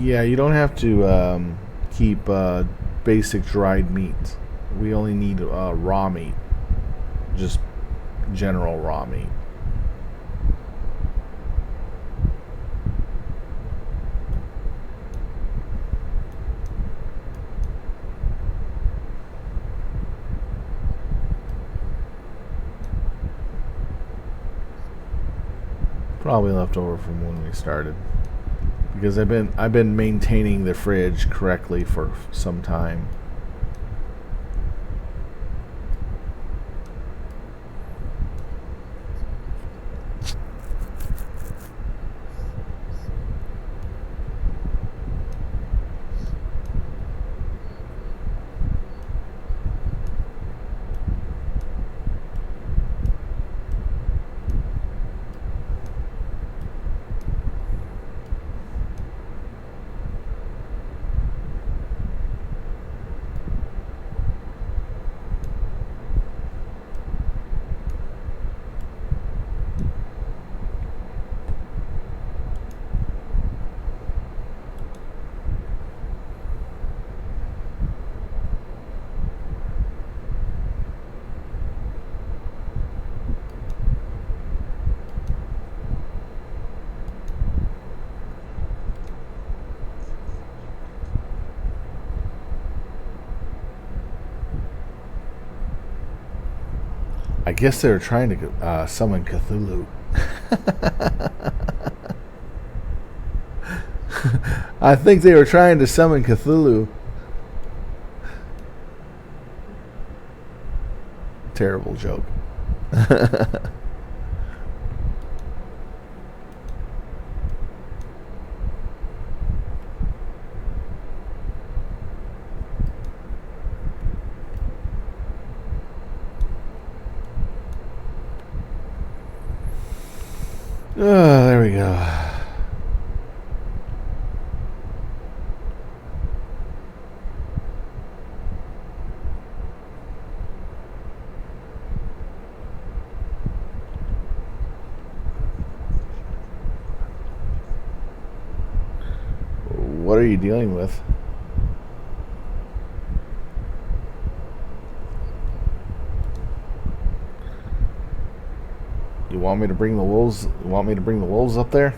Yeah, you don't have to keep basic dried meat. We only need raw meat. Just general raw meat. Probably left over from when we started. Because I've been maintaining the fridge correctly for some time. I guess they were trying to summon Cthulhu. I think they were trying to summon Cthulhu. Terrible joke. Oh, there we go. What are you dealing with? You want me to bring the wolves? You want me to bring the wolves up there?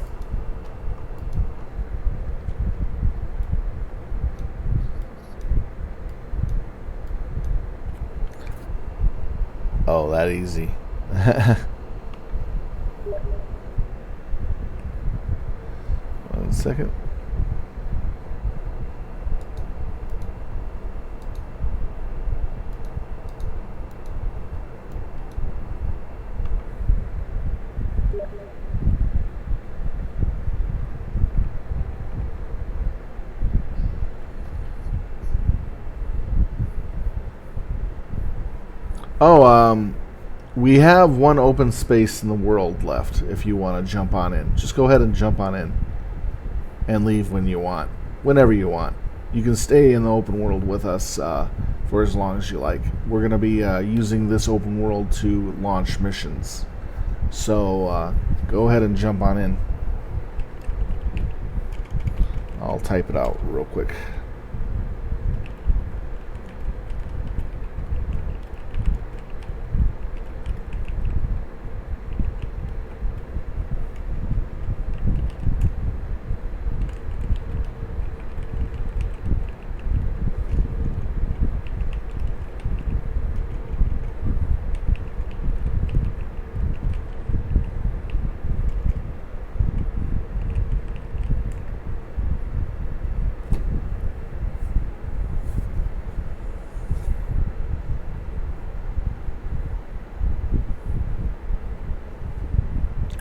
Oh, that easy. 1 second. Oh, we have one open space in the world left if you want to jump on in. Just go ahead and jump on in and leave when you want, whenever you want. You can stay in the open world with us for as long as you like. We're going to be using this open world to launch missions. So go ahead and jump on in. I'll type it out real quick.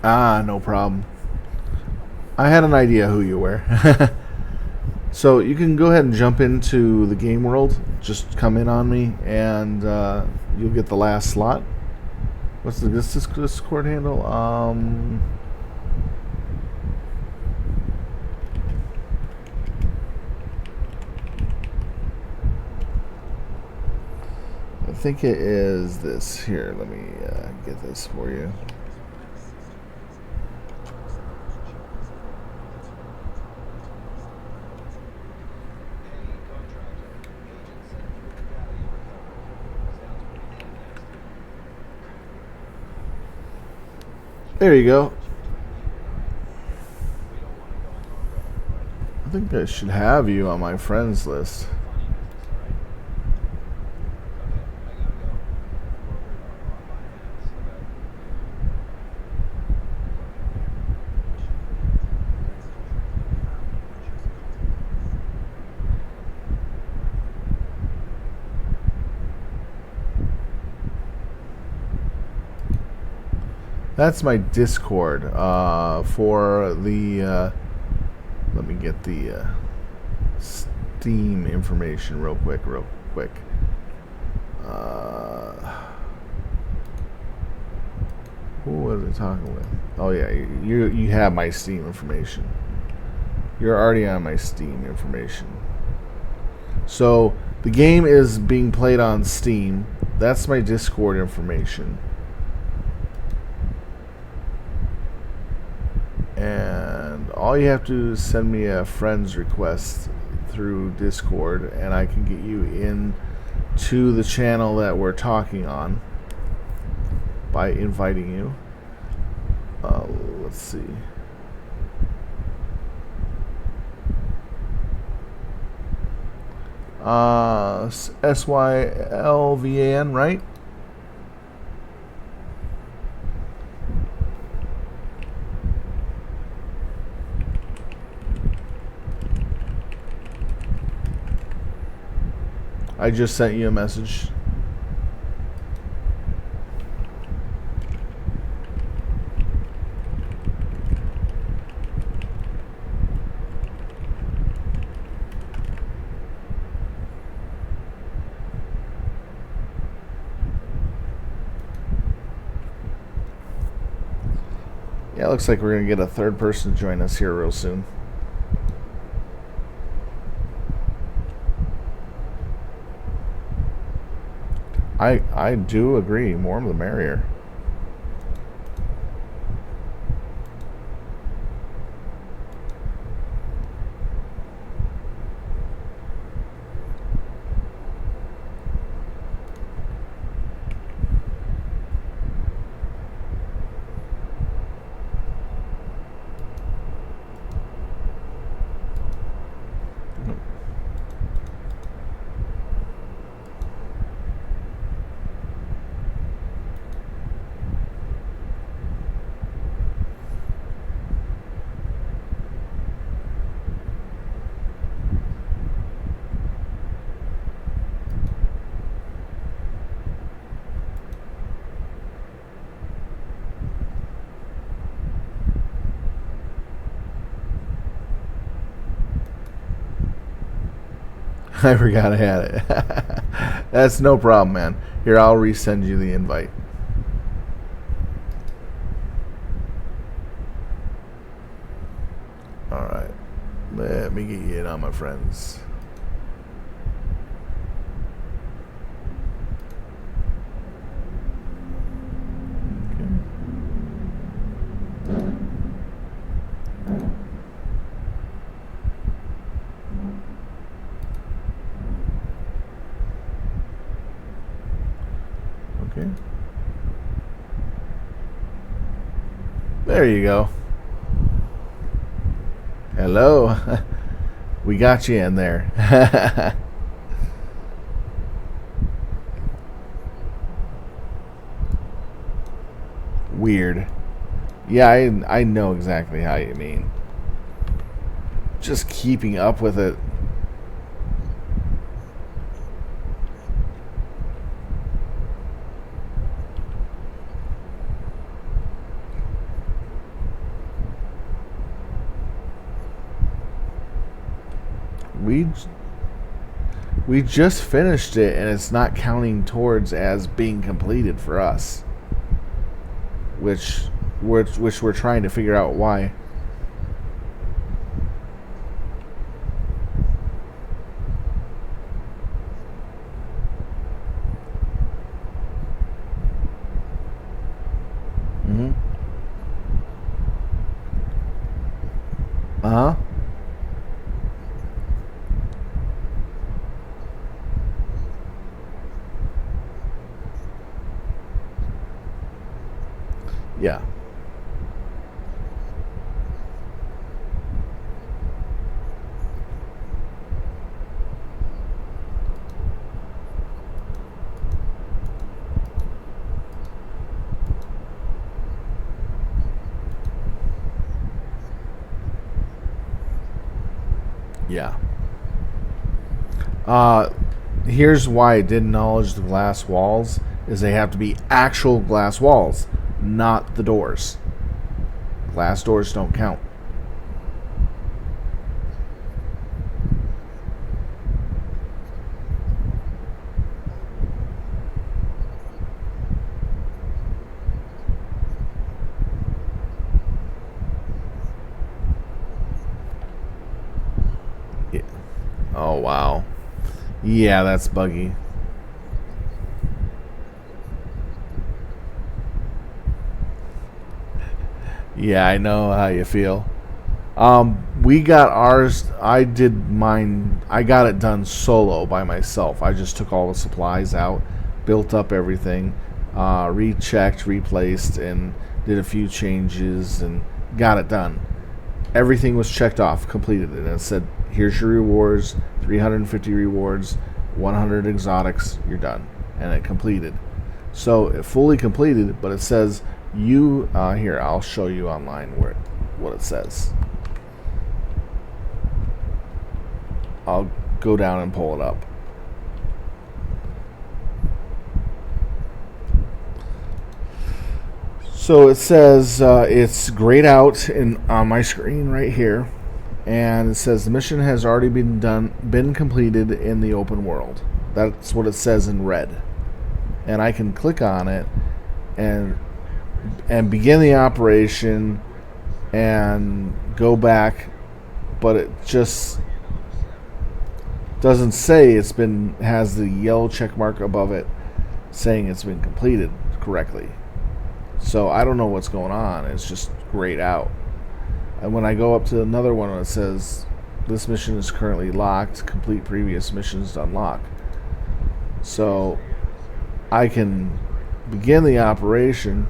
Ah, no problem. I had an idea who you were. So you can go ahead and jump into the game world. Just come in on me, and you'll get the last slot. What's the Discord handle? I think it is this. Here, let me get this for you. There you go. I think I should have you on my friends list. That's my Discord for the. Let me get the Steam information real quick. Who was I talking with? Oh yeah, you have my Steam information. You're already on my Steam information. So the game is being played on Steam. That's my Discord information. And all you have to do is send me a friend's request through Discord, and I can get you in to the channel that we're talking on by inviting you. Let's see. SYLVAN, right? I just sent you a message. Yeah, it looks like we're going to get a third person to join us here real soon. I do agree. More the merrier. I forgot I had it. That's no problem, man. Here, I'll resend you the invite. Alright. Let me get you in on my friends. Okay. There you go. Hello. We got you in there. Weird. Yeah, I know exactly how you mean. Just keeping up with it. We we just finished it, and it's not counting towards as being completed for us, which we're trying to figure out why. Mm-hmm. Uh-huh. Yeah. Yeah. Uh, Here's why I didn't acknowledge the glass walls is they have to be actual glass walls, not the doors. Glass doors don't count. Yeah. Oh wow. Yeah, that's buggy. Yeah, I know how you feel. We got ours. I did mine. I got it done solo by myself. I just took all the supplies out, built up everything, rechecked, replaced, and did a few changes and got it done. Everything was checked off, completed, and it said, "Here's your rewards: 350 rewards, 100 exotics. You're done," and it completed. So it fully completed, but it says you here. I'll show you online what it says. I'll go down and pull it up. So it says it's grayed out on my screen right here, and it says the mission has already been completed in the open world. That's what it says in red, and I can click on it and begin the operation and go back, but it just doesn't say has the yellow check mark above it saying it's been completed correctly. So I don't know what's going on. It's just grayed out. And when I go up to another one, it says this mission is currently locked. Complete previous missions to unlock. So I can begin the operation.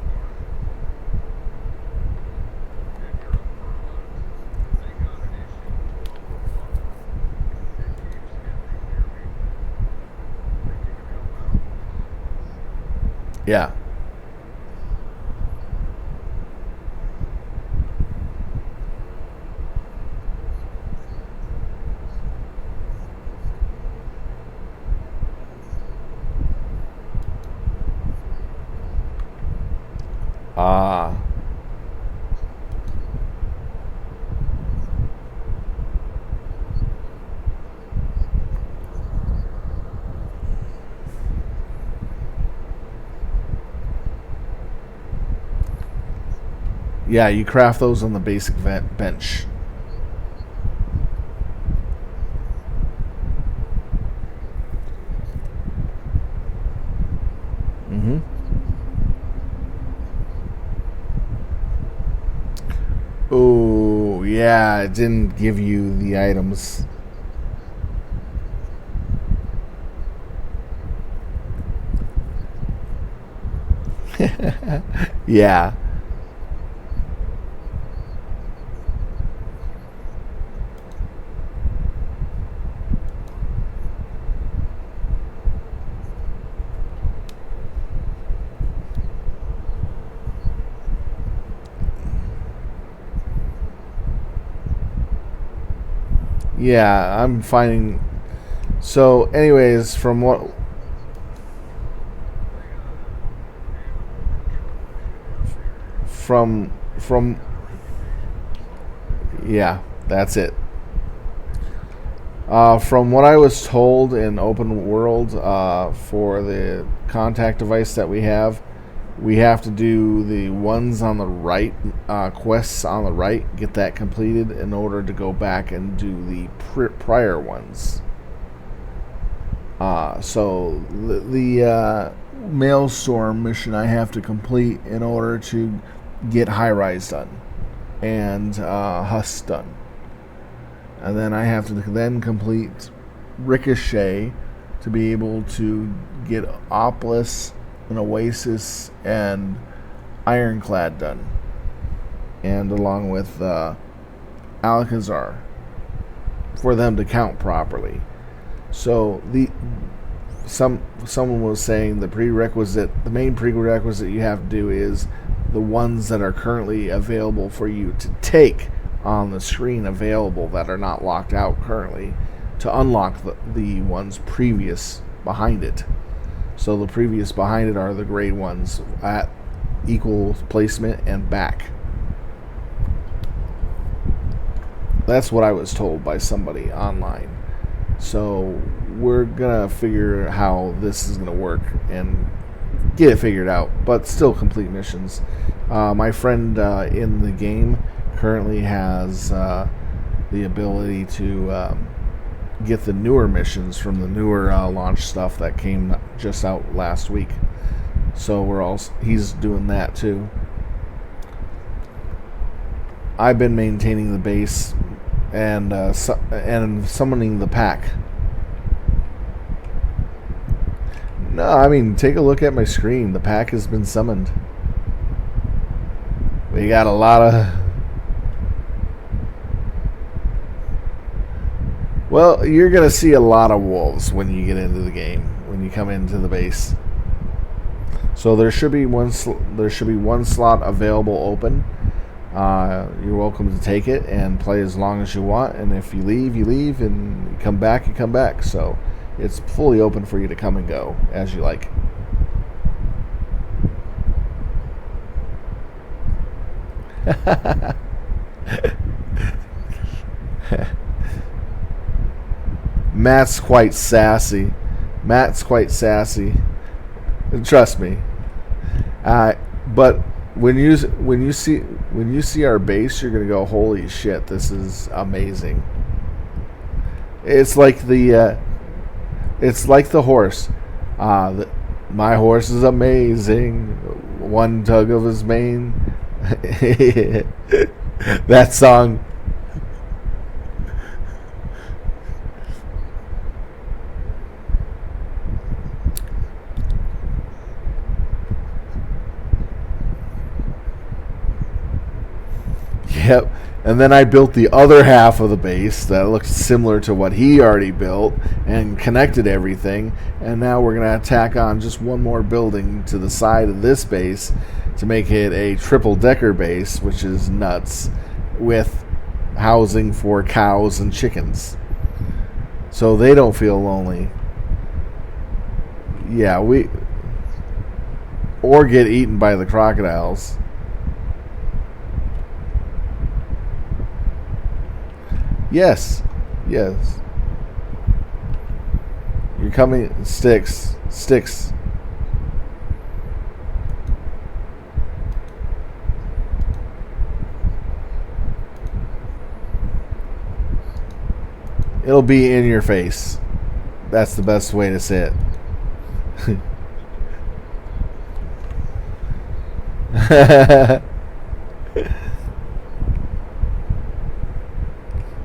Yeah. Ah. Yeah, you craft those on the basic bench. Mm-hmm. Oh, yeah, it didn't give you the items. Yeah. Yeah, I'm finding. So, anyways, from yeah, that's it. From what I was told in open world, for the contact device that we have to do the ones on the right, quests on the right, get that completed in order to go back and do the prior ones. So the Maelstrom mission I have to complete in order to get High Rise done and Husk done. And then I have to then complete Ricochet to be able to get Oplus and Oasis and Ironclad done. And along with Alcazar for them to count properly. So someone was saying the main prerequisite you have to do is the ones that are currently available for you to take on the screen available that are not locked out currently, to unlock the ones previous behind it. So the previous behind it are the gray ones at equal placement and back. That's what I was told by somebody online. So we're gonna figure how this is gonna work and get it figured out, but still complete missions. My friend in the game currently has the ability to get the newer missions from the newer launch stuff that came just out last week. So he's doing that too. I've been maintaining the base and summoning the pack. No, I mean, take a look at my screen. The pack has been summoned. We got a lot of... Well, you're going to see a lot of wolves when you get into the game, when you come into the base. So there should be one slot available open. You're welcome to take it and play as long as you want, and if you leave, you leave, and you come back, you come back. So it's fully open for you to come and go as you like. Matt's quite sassy. Trust me. But when you see our base, you're gonna go, holy shit, this is amazing. It's like the horse. My horse is amazing. One tug of his mane. That song. Yep. And then I built the other half of the base that looked similar to what he already built and connected everything. And now we're going to tack on just one more building to the side of this base to make it a triple-decker base, which is nuts, with housing for cows and chickens. So they don't feel lonely. Yeah, or get eaten by the crocodiles. Yes. You're coming, Styix. It'll be in your face. That's the best way to say it.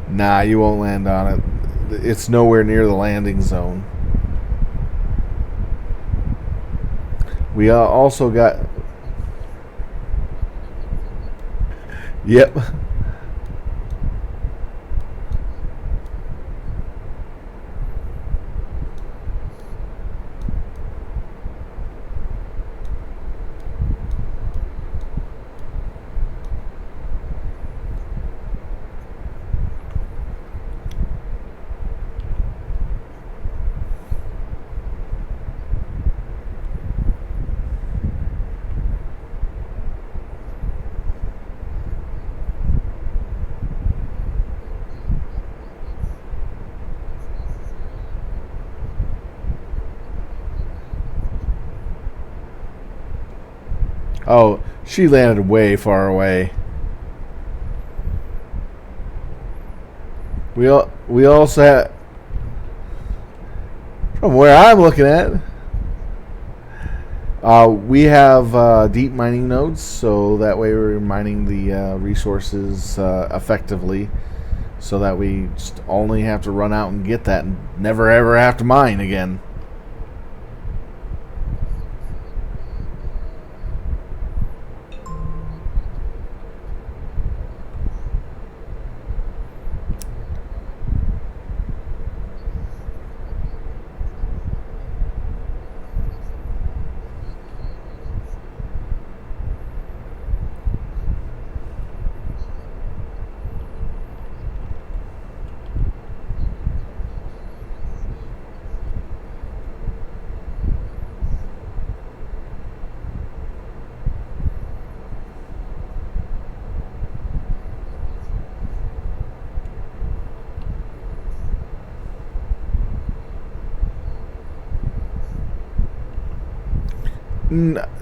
Nah, you won't land on it. It's nowhere near the landing zone. We also got... Yep. Oh, she landed way far away. We also have, from where I'm looking at, we have deep mining nodes, so that way we're mining the resources effectively, so that we just only have to run out and get that and never ever have to mine again.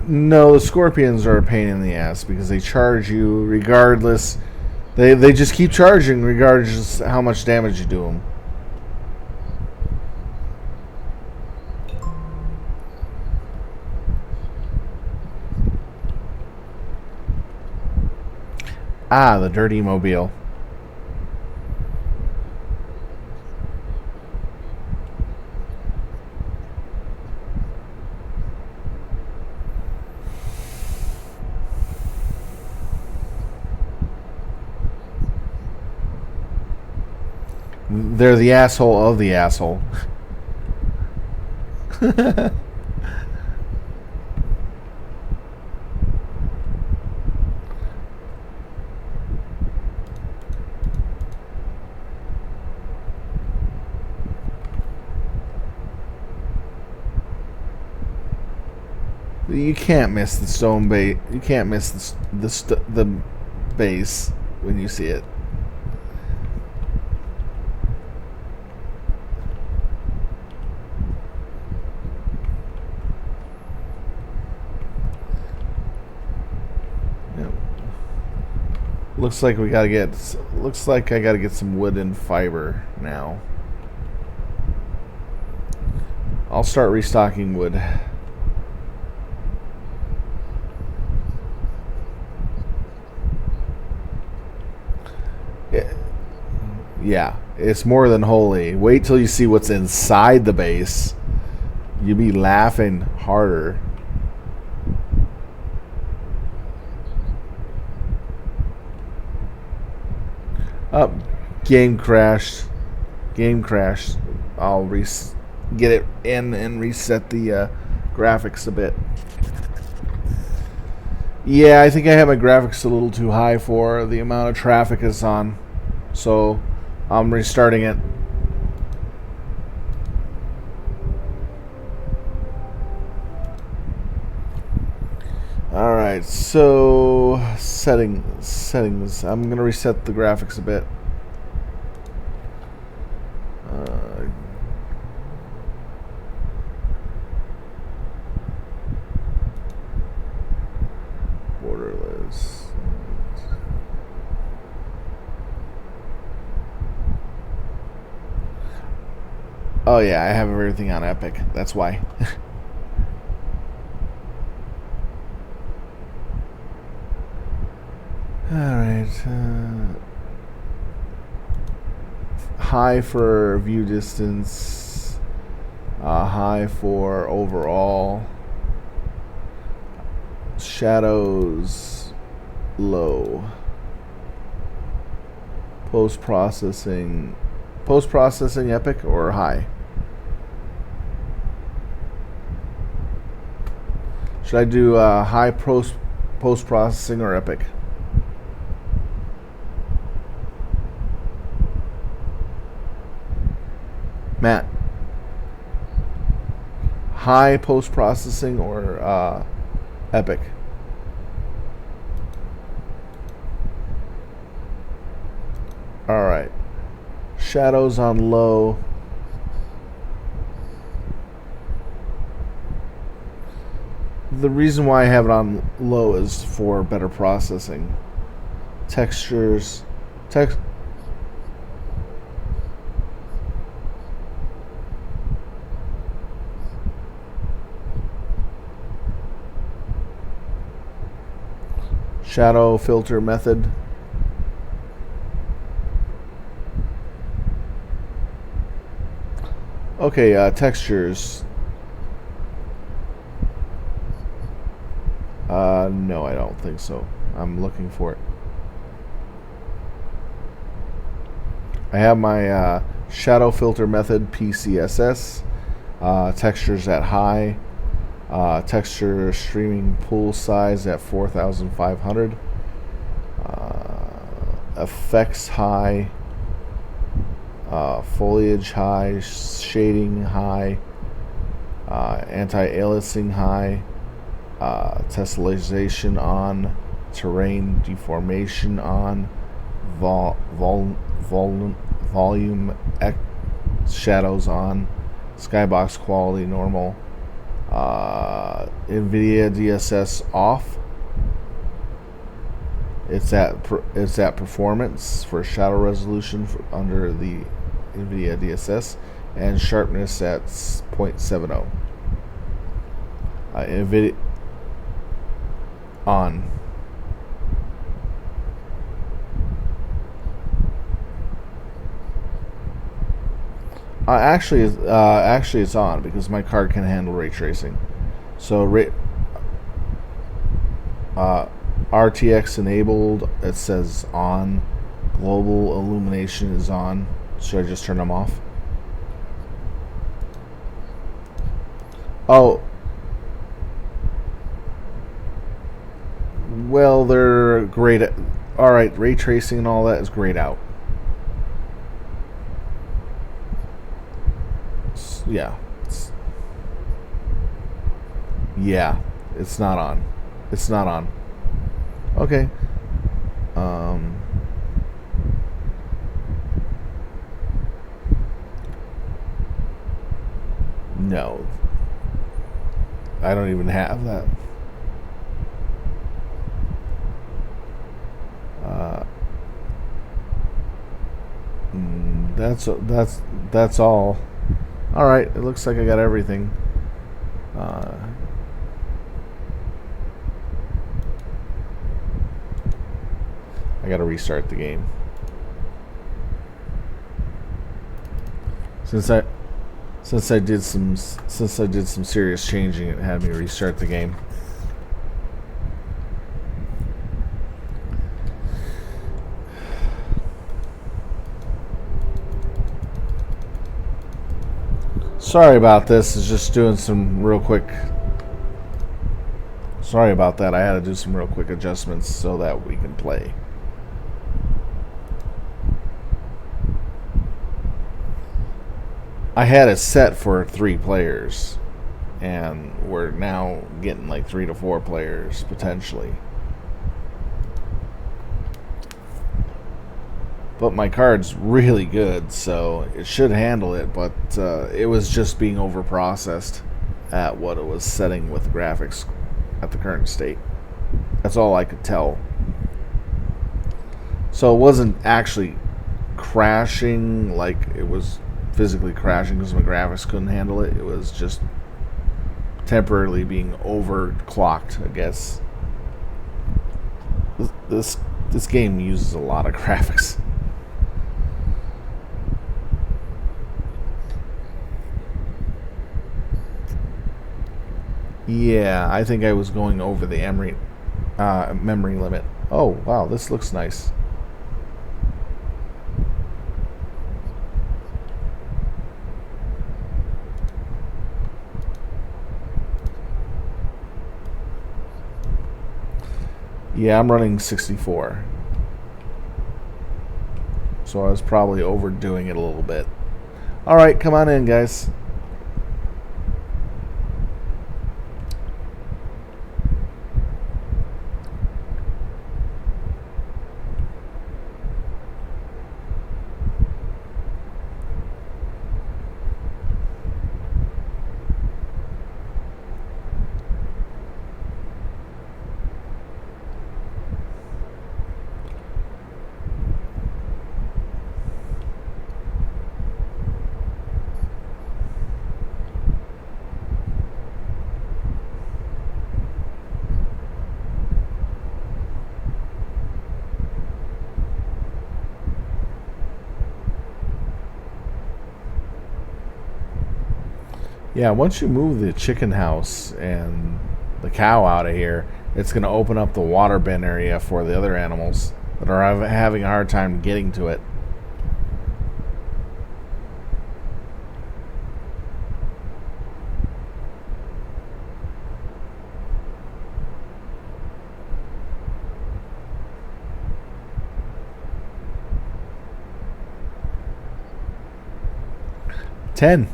No, the scorpions are a pain in the ass because they charge you regardless. They just keep charging regardless how much damage you do them. Ah, the dirty mobile. They're the asshole of the asshole. You can't miss the stone base. You can't miss the base when you see it. Looks like we gotta get. Looks like I gotta get some wood and fiber now. I'll start restocking wood. Yeah, it's more than holy. Wait till you see what's inside the base. You'll be laughing harder. Up, game crashed. Game crashed. I'll get it in and reset the graphics a bit. Yeah, I think I have my graphics a little too high for the amount of traffic it's on. So I'm restarting it. Alright, so settings. I'm gonna reset the graphics a bit. Borderless. Oh yeah, I have everything on Epic. That's why. Alright. High for view distance. High for overall. Shadows low. Post-processing Epic or high? Should I do high post-processing or Epic? Matt, high post-processing or Epic? Alright. Shadows on low. the reason why I have it on low is for better processing. Textures, text. Shadow filter method. Okay, textures. No, I don't think so. I'm looking for it. I have my shadow filter method PCSS. Textures at high. Texture streaming pool size at 4,500. Effects high. Foliage high. Shading high. Anti-aliasing high. Tessellation on. Terrain deformation on. Volume shadows on. Skybox quality normal. NVIDIA DSS off. It's at performance for shadow resolution under the NVIDIA DSS, and sharpness at 0.70. NVIDIA on. Actually, it's on because my card can handle ray tracing. So RTX enabled. It says on. Global illumination is on. Should I just turn them off? Oh. Well, they're grayed. All right, ray tracing and all that is grayed out. Yeah. Yeah, it's not on. It's not on. Okay. No. I don't even have that. That's all. All right, it looks like I got everything. I got to restart the game. Since I did some serious changing, it had me restart the game. Sorry about this. It's just doing some real quick. Sorry about that. I had to do some real quick adjustments so that we can play. I had it set for 3 players, and we're now getting like 3 to 4 players potentially. But my card's really good, so it should handle it, but it was just being overprocessed at what it was setting with graphics at the current state. That's all I could tell. So it wasn't actually crashing like it was physically crashing because my graphics couldn't handle it. It was just temporarily being overclocked, I guess. This game uses a lot of graphics. Yeah, I think I was going over the memory limit. Oh, wow, this looks nice. Yeah, I'm running 64. So I was probably overdoing it a little bit. Alright, come on in, guys. Yeah, once you move the chicken house and the cow out of here, it's going to open up the water bin area for the other animals that are having a hard time getting to it. Ten.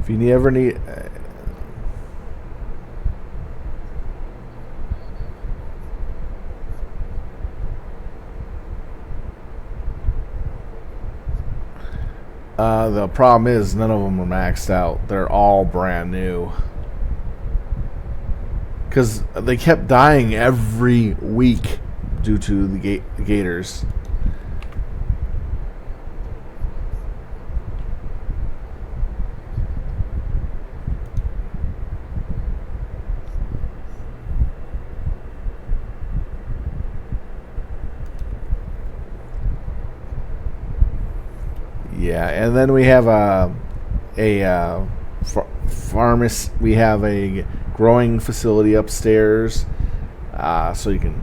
If you ever need... the problem is none of them are maxed out. They're all brand new. Because they kept dying every week due to the gators. Yeah, and then we have a pharmacy. We have a growing facility upstairs, so you can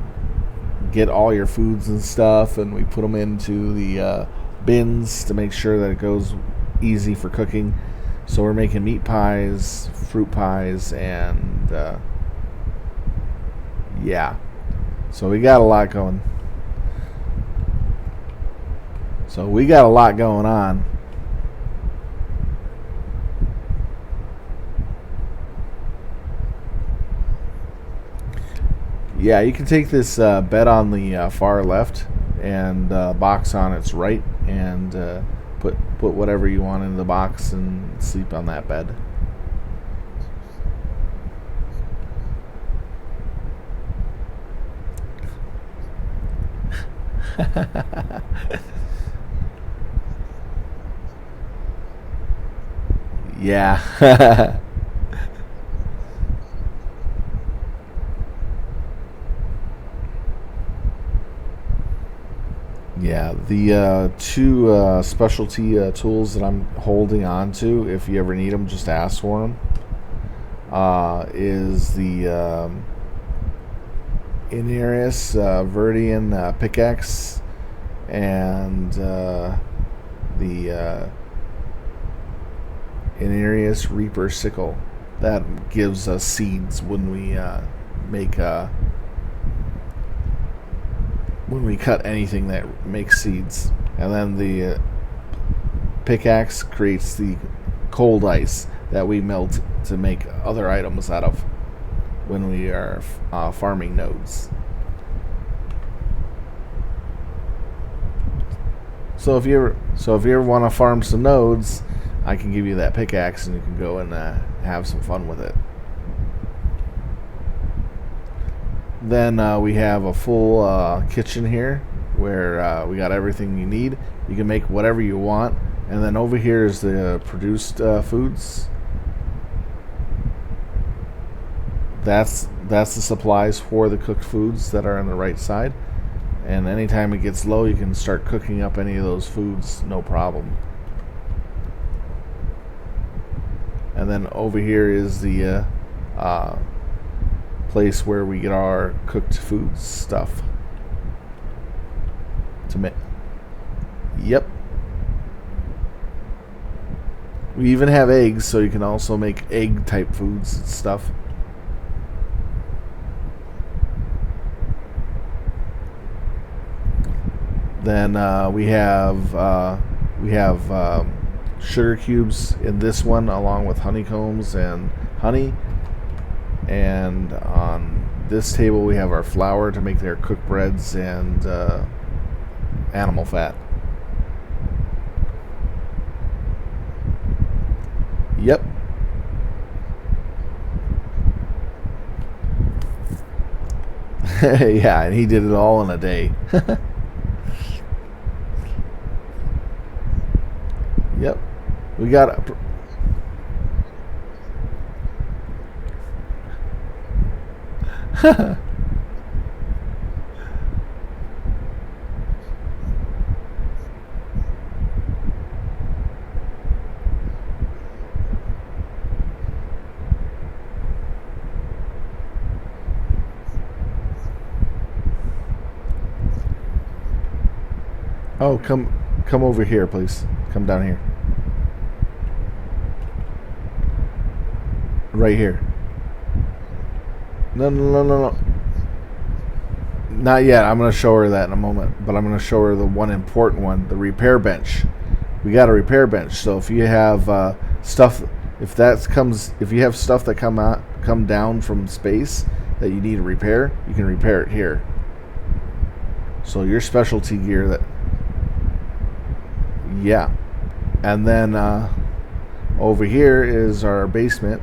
get all your foods and stuff. And we put them into the bins to make sure that it goes easy for cooking. So we're making meat pies, fruit pies, and yeah. So we got a lot going. So we got a lot going on. Yeah, you can take this bed on the far left and box on its right, and put whatever you want in the box and sleep on that bed. Yeah. Yeah, the two specialty tools that I'm holding on to, if you ever need them, just ask for them, is the Icarus Verdian pickaxe and the Icarus Reaper sickle. That gives us seeds when we when we cut anything that makes seeds. And then the pickaxe creates the cold ice that we melt to make other items out of when we are farming nodes. So if you ever want to farm some nodes, I can give you that pickaxe and you can go and have some fun with it. Then we have a full kitchen here where we got everything you need. You can make whatever you want. And then over here is the produced foods. That's the supplies for the cooked foods that are on the right side. And anytime it gets low, you can start cooking up any of those foods, no problem. And then over here is the place where we get our cooked food stuff. Yep. We even have eggs, so you can also make egg type foods and stuff. Then we have sugar cubes in this one, along with honeycombs and honey. And on this table we have our flour to make their cooked breads and animal fat. Yep. Yeah, and he did it all in a day. Yep. We got Oh, come over here, please. Come down here. Right here. No, no, no, no, no. Not yet. I'm going to show her that in a moment. But I'm going to show her the one important one, the repair bench. We got a repair bench. So if you have stuff, if you have stuff that come down from space that you need to repair, you can repair it here. So your specialty gear that, yeah. And then over here is our basement.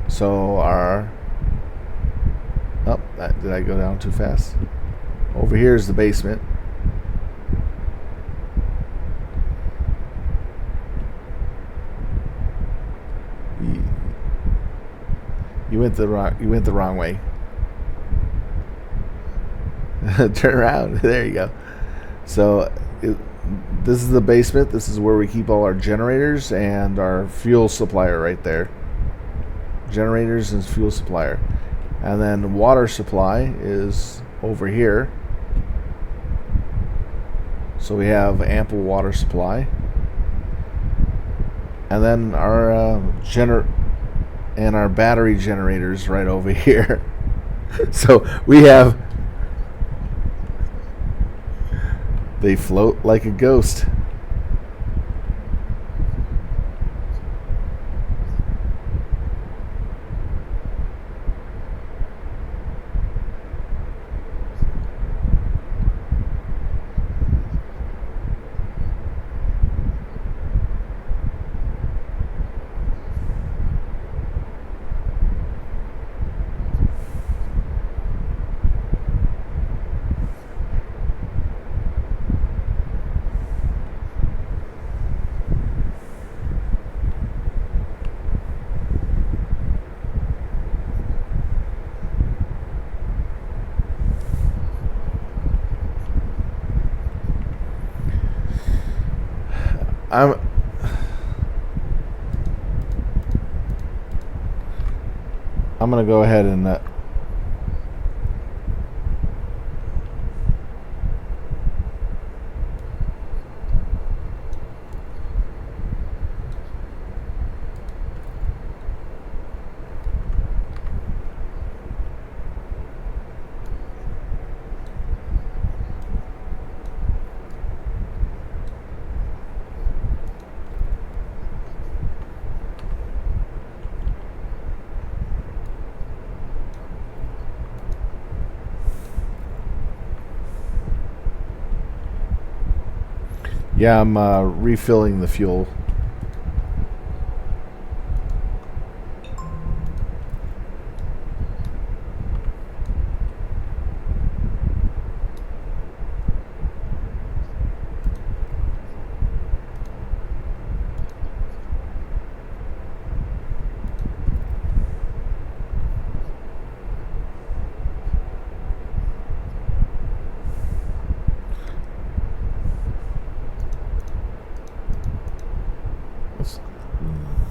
So our, oh, did I go down too fast? Over here is the basement. You went the wrong way. Turn around. There you go. So this is the basement. This is where we keep all our generators and our fuel supplier right there. Generators and fuel supplier. And then water supply is over here. So we have ample water supply. And then our our battery generators right over here. So we have, they float like a ghost. I'm gonna go ahead and yeah, I'm refilling the fuel.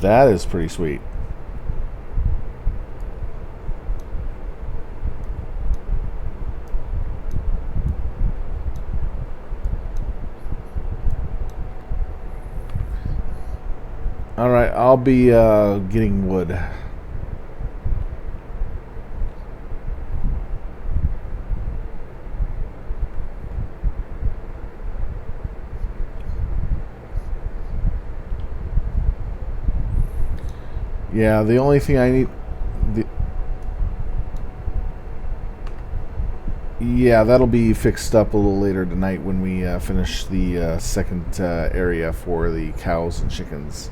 That is pretty sweet. All right, I'll be getting wood. Yeah, the only thing I need... yeah, that'll be fixed up a little later tonight when we finish the second area for the cows and chickens.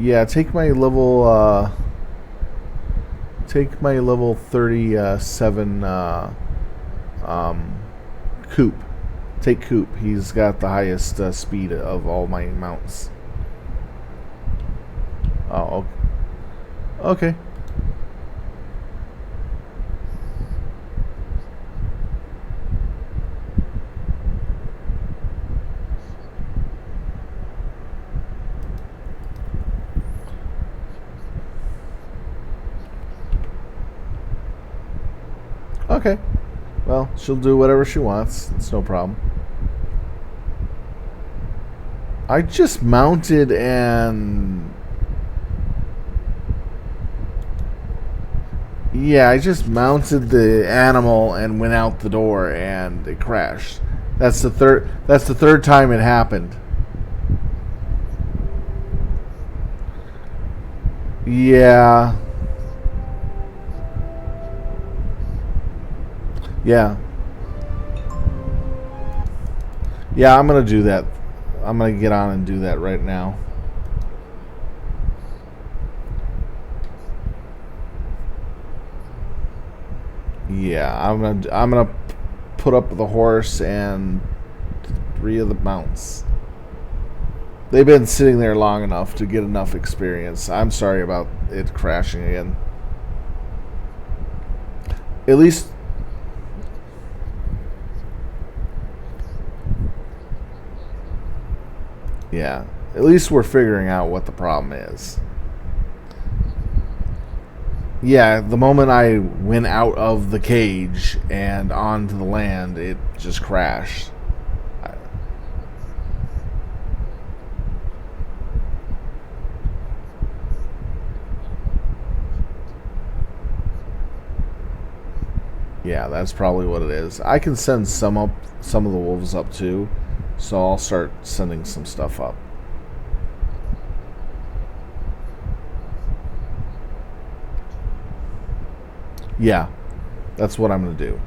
Yeah, take my level 37 Coop. Take Coop. He's got the highest speed of all my mounts. Oh, okay. Okay. Well, she'll do whatever she wants. It's no problem. I just mounted and... Yeah, I just mounted the animal and went out the door and it crashed. That's the third time it happened. Yeah. Yeah. Yeah, I'm going to do that. I'm going to get on and do that right now. Yeah, I'm gonna put up the horse and 3 of the mounts. They've been sitting there long enough to get enough experience. I'm sorry about it crashing again. At least... Yeah. At least we're figuring out what the problem is. Yeah, the moment I went out of the cage and onto the land, it just crashed. Yeah, that's probably what it is. I can send some of the wolves up too, so I'll start sending some stuff up. Yeah, that's what I'm going to do.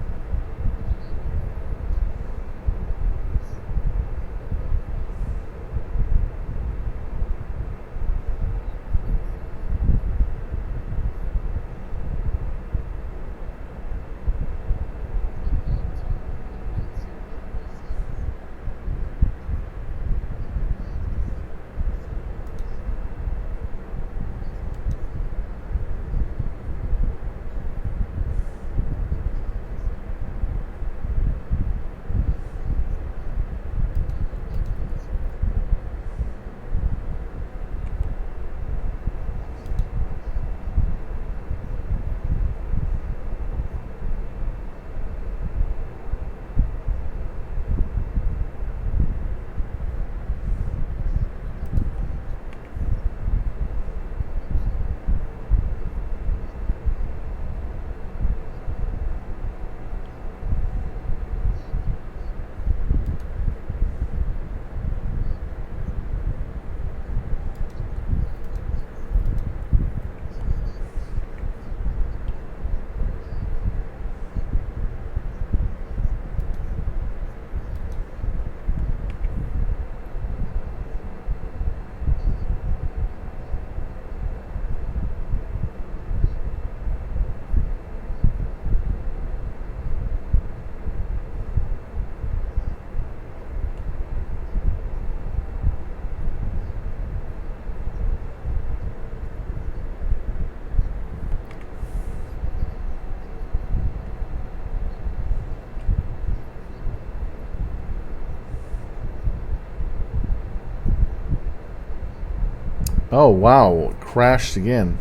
Oh wow, it crashed again.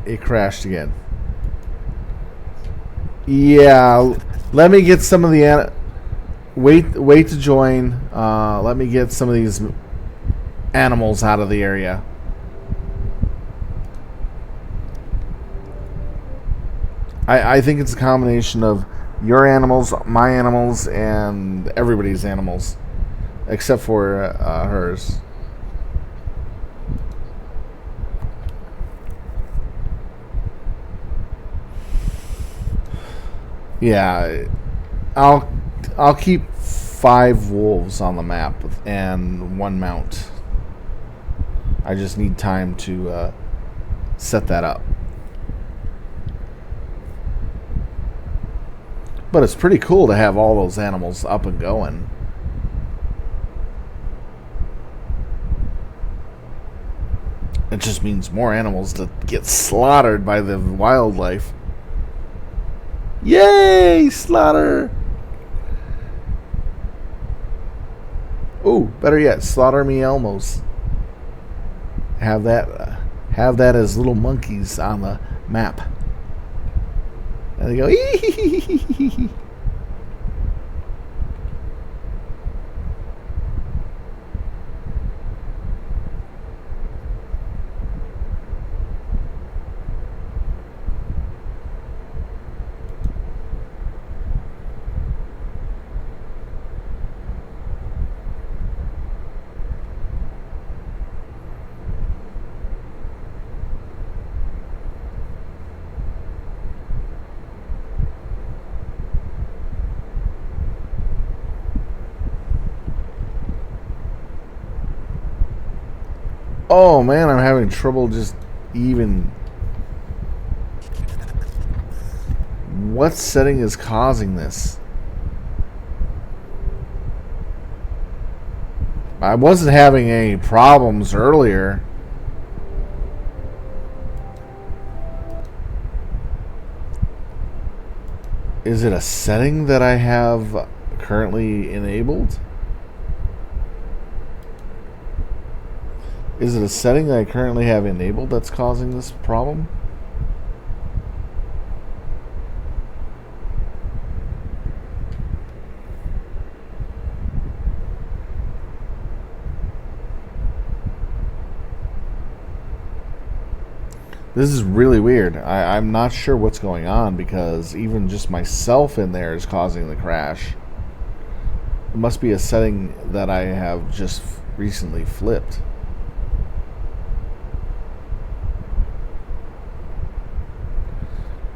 It crashed again. Yeah, let me get some of the wait to join. Let me get some of these animals out of the area. I think it's a combination of your animals, my animals, and everybody's animals, except for hers. Yeah, I'll keep 5 wolves on the map and 1 mount. I just need time to set that up. But it's pretty cool to have all those animals up and going. It just means more animals to get slaughtered by the wildlife. Yay, slaughter! Oh, better yet, slaughter me Elmos. Have that as little monkeys on the map. And they go, ee. Oh man, I'm having trouble just even. What setting is causing this? I wasn't having any problems earlier. Is it a setting that I have currently enabled? Is it a setting that I currently have enabled that's causing this problem? This is really weird. I'm not sure what's going on because even just myself in there is causing the crash. It must be a setting that I have just recently flipped.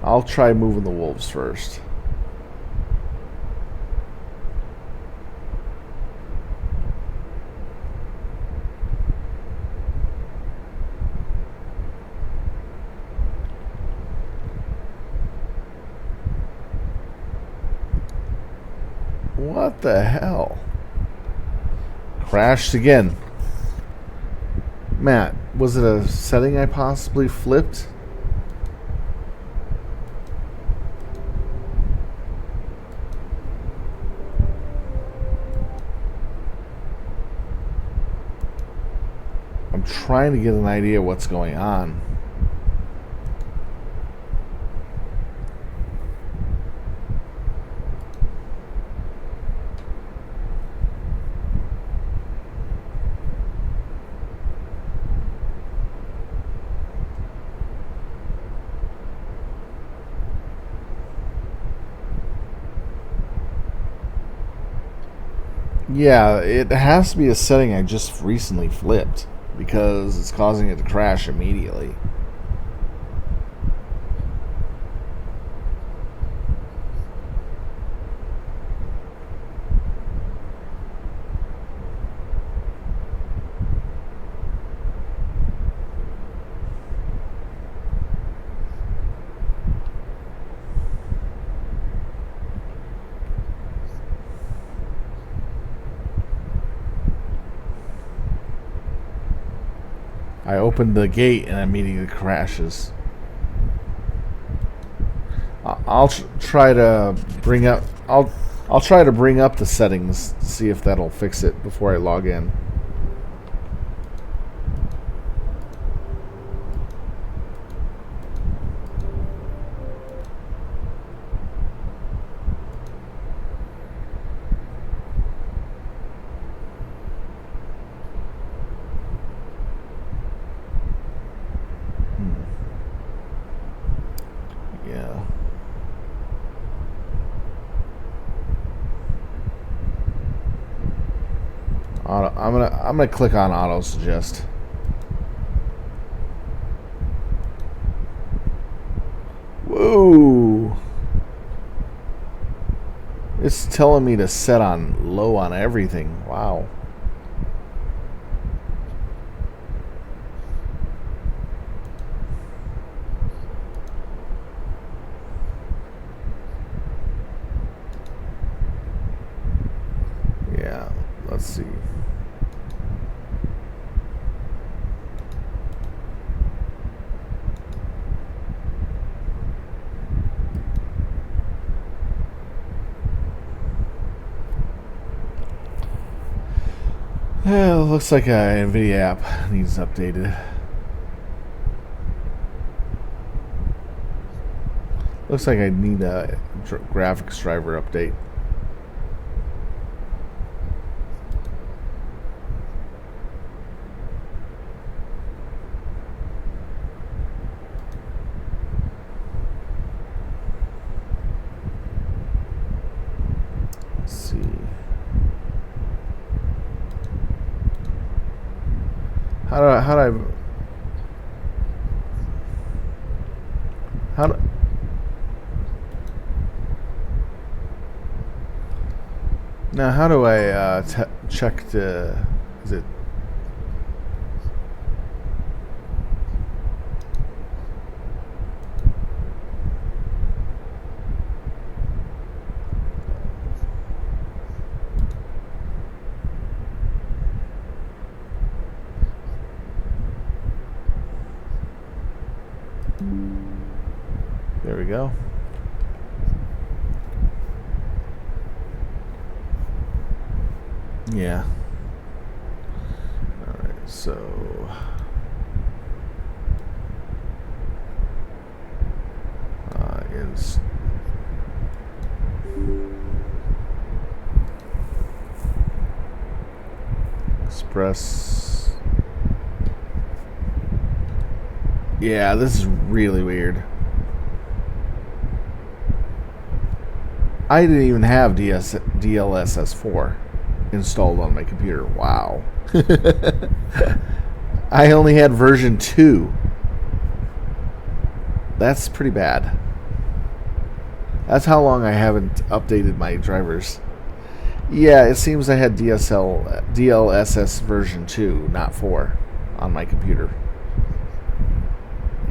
I'll try moving the wolves first. What the hell? Crashed again. Matt, was it a setting I possibly flipped? I'm trying to get an idea of what's going on. Yeah, it has to be a setting I just recently flipped because it's causing it to crash immediately. I opened the gate and immediately crashes. I'll try to bring up. I'll try to bring up the settings, see if that'll fix it before I log in. Yeah. I'm gonna click on auto suggest. Whoa! It's telling me to set on low on everything. Wow. Yeah. Let's see. Yeah, looks like a NVIDIA app needs updated. Looks like I need a graphics driver update. Let's see. How do now how do I check the, is it, there we go. Yeah. All right, so is Express. Yeah, this is really weird. I didn't even have DLSS4 installed on my computer. Wow. I only had version 2. That's pretty bad. That's how long I haven't updated my drivers. Yeah, it seems I had DLSS version 2, not 4, on my computer.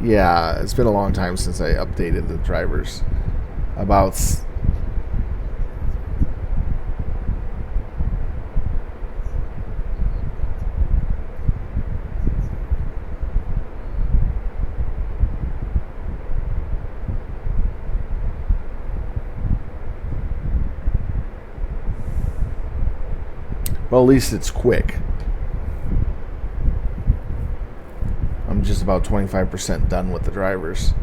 Yeah, it's been a long time since I updated the drivers. About... Well, at least it's quick. I'm just about 25% done with the drivers.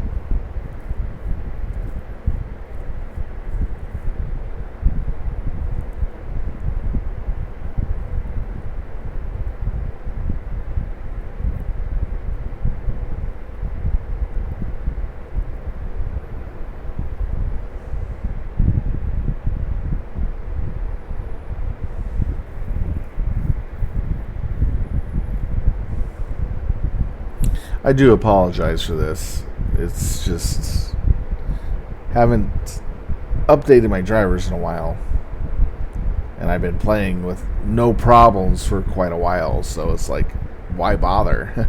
I do apologize for this. It's just haven't updated my drivers in a while, and I've been playing with no problems for quite a while, so it's like, why bother?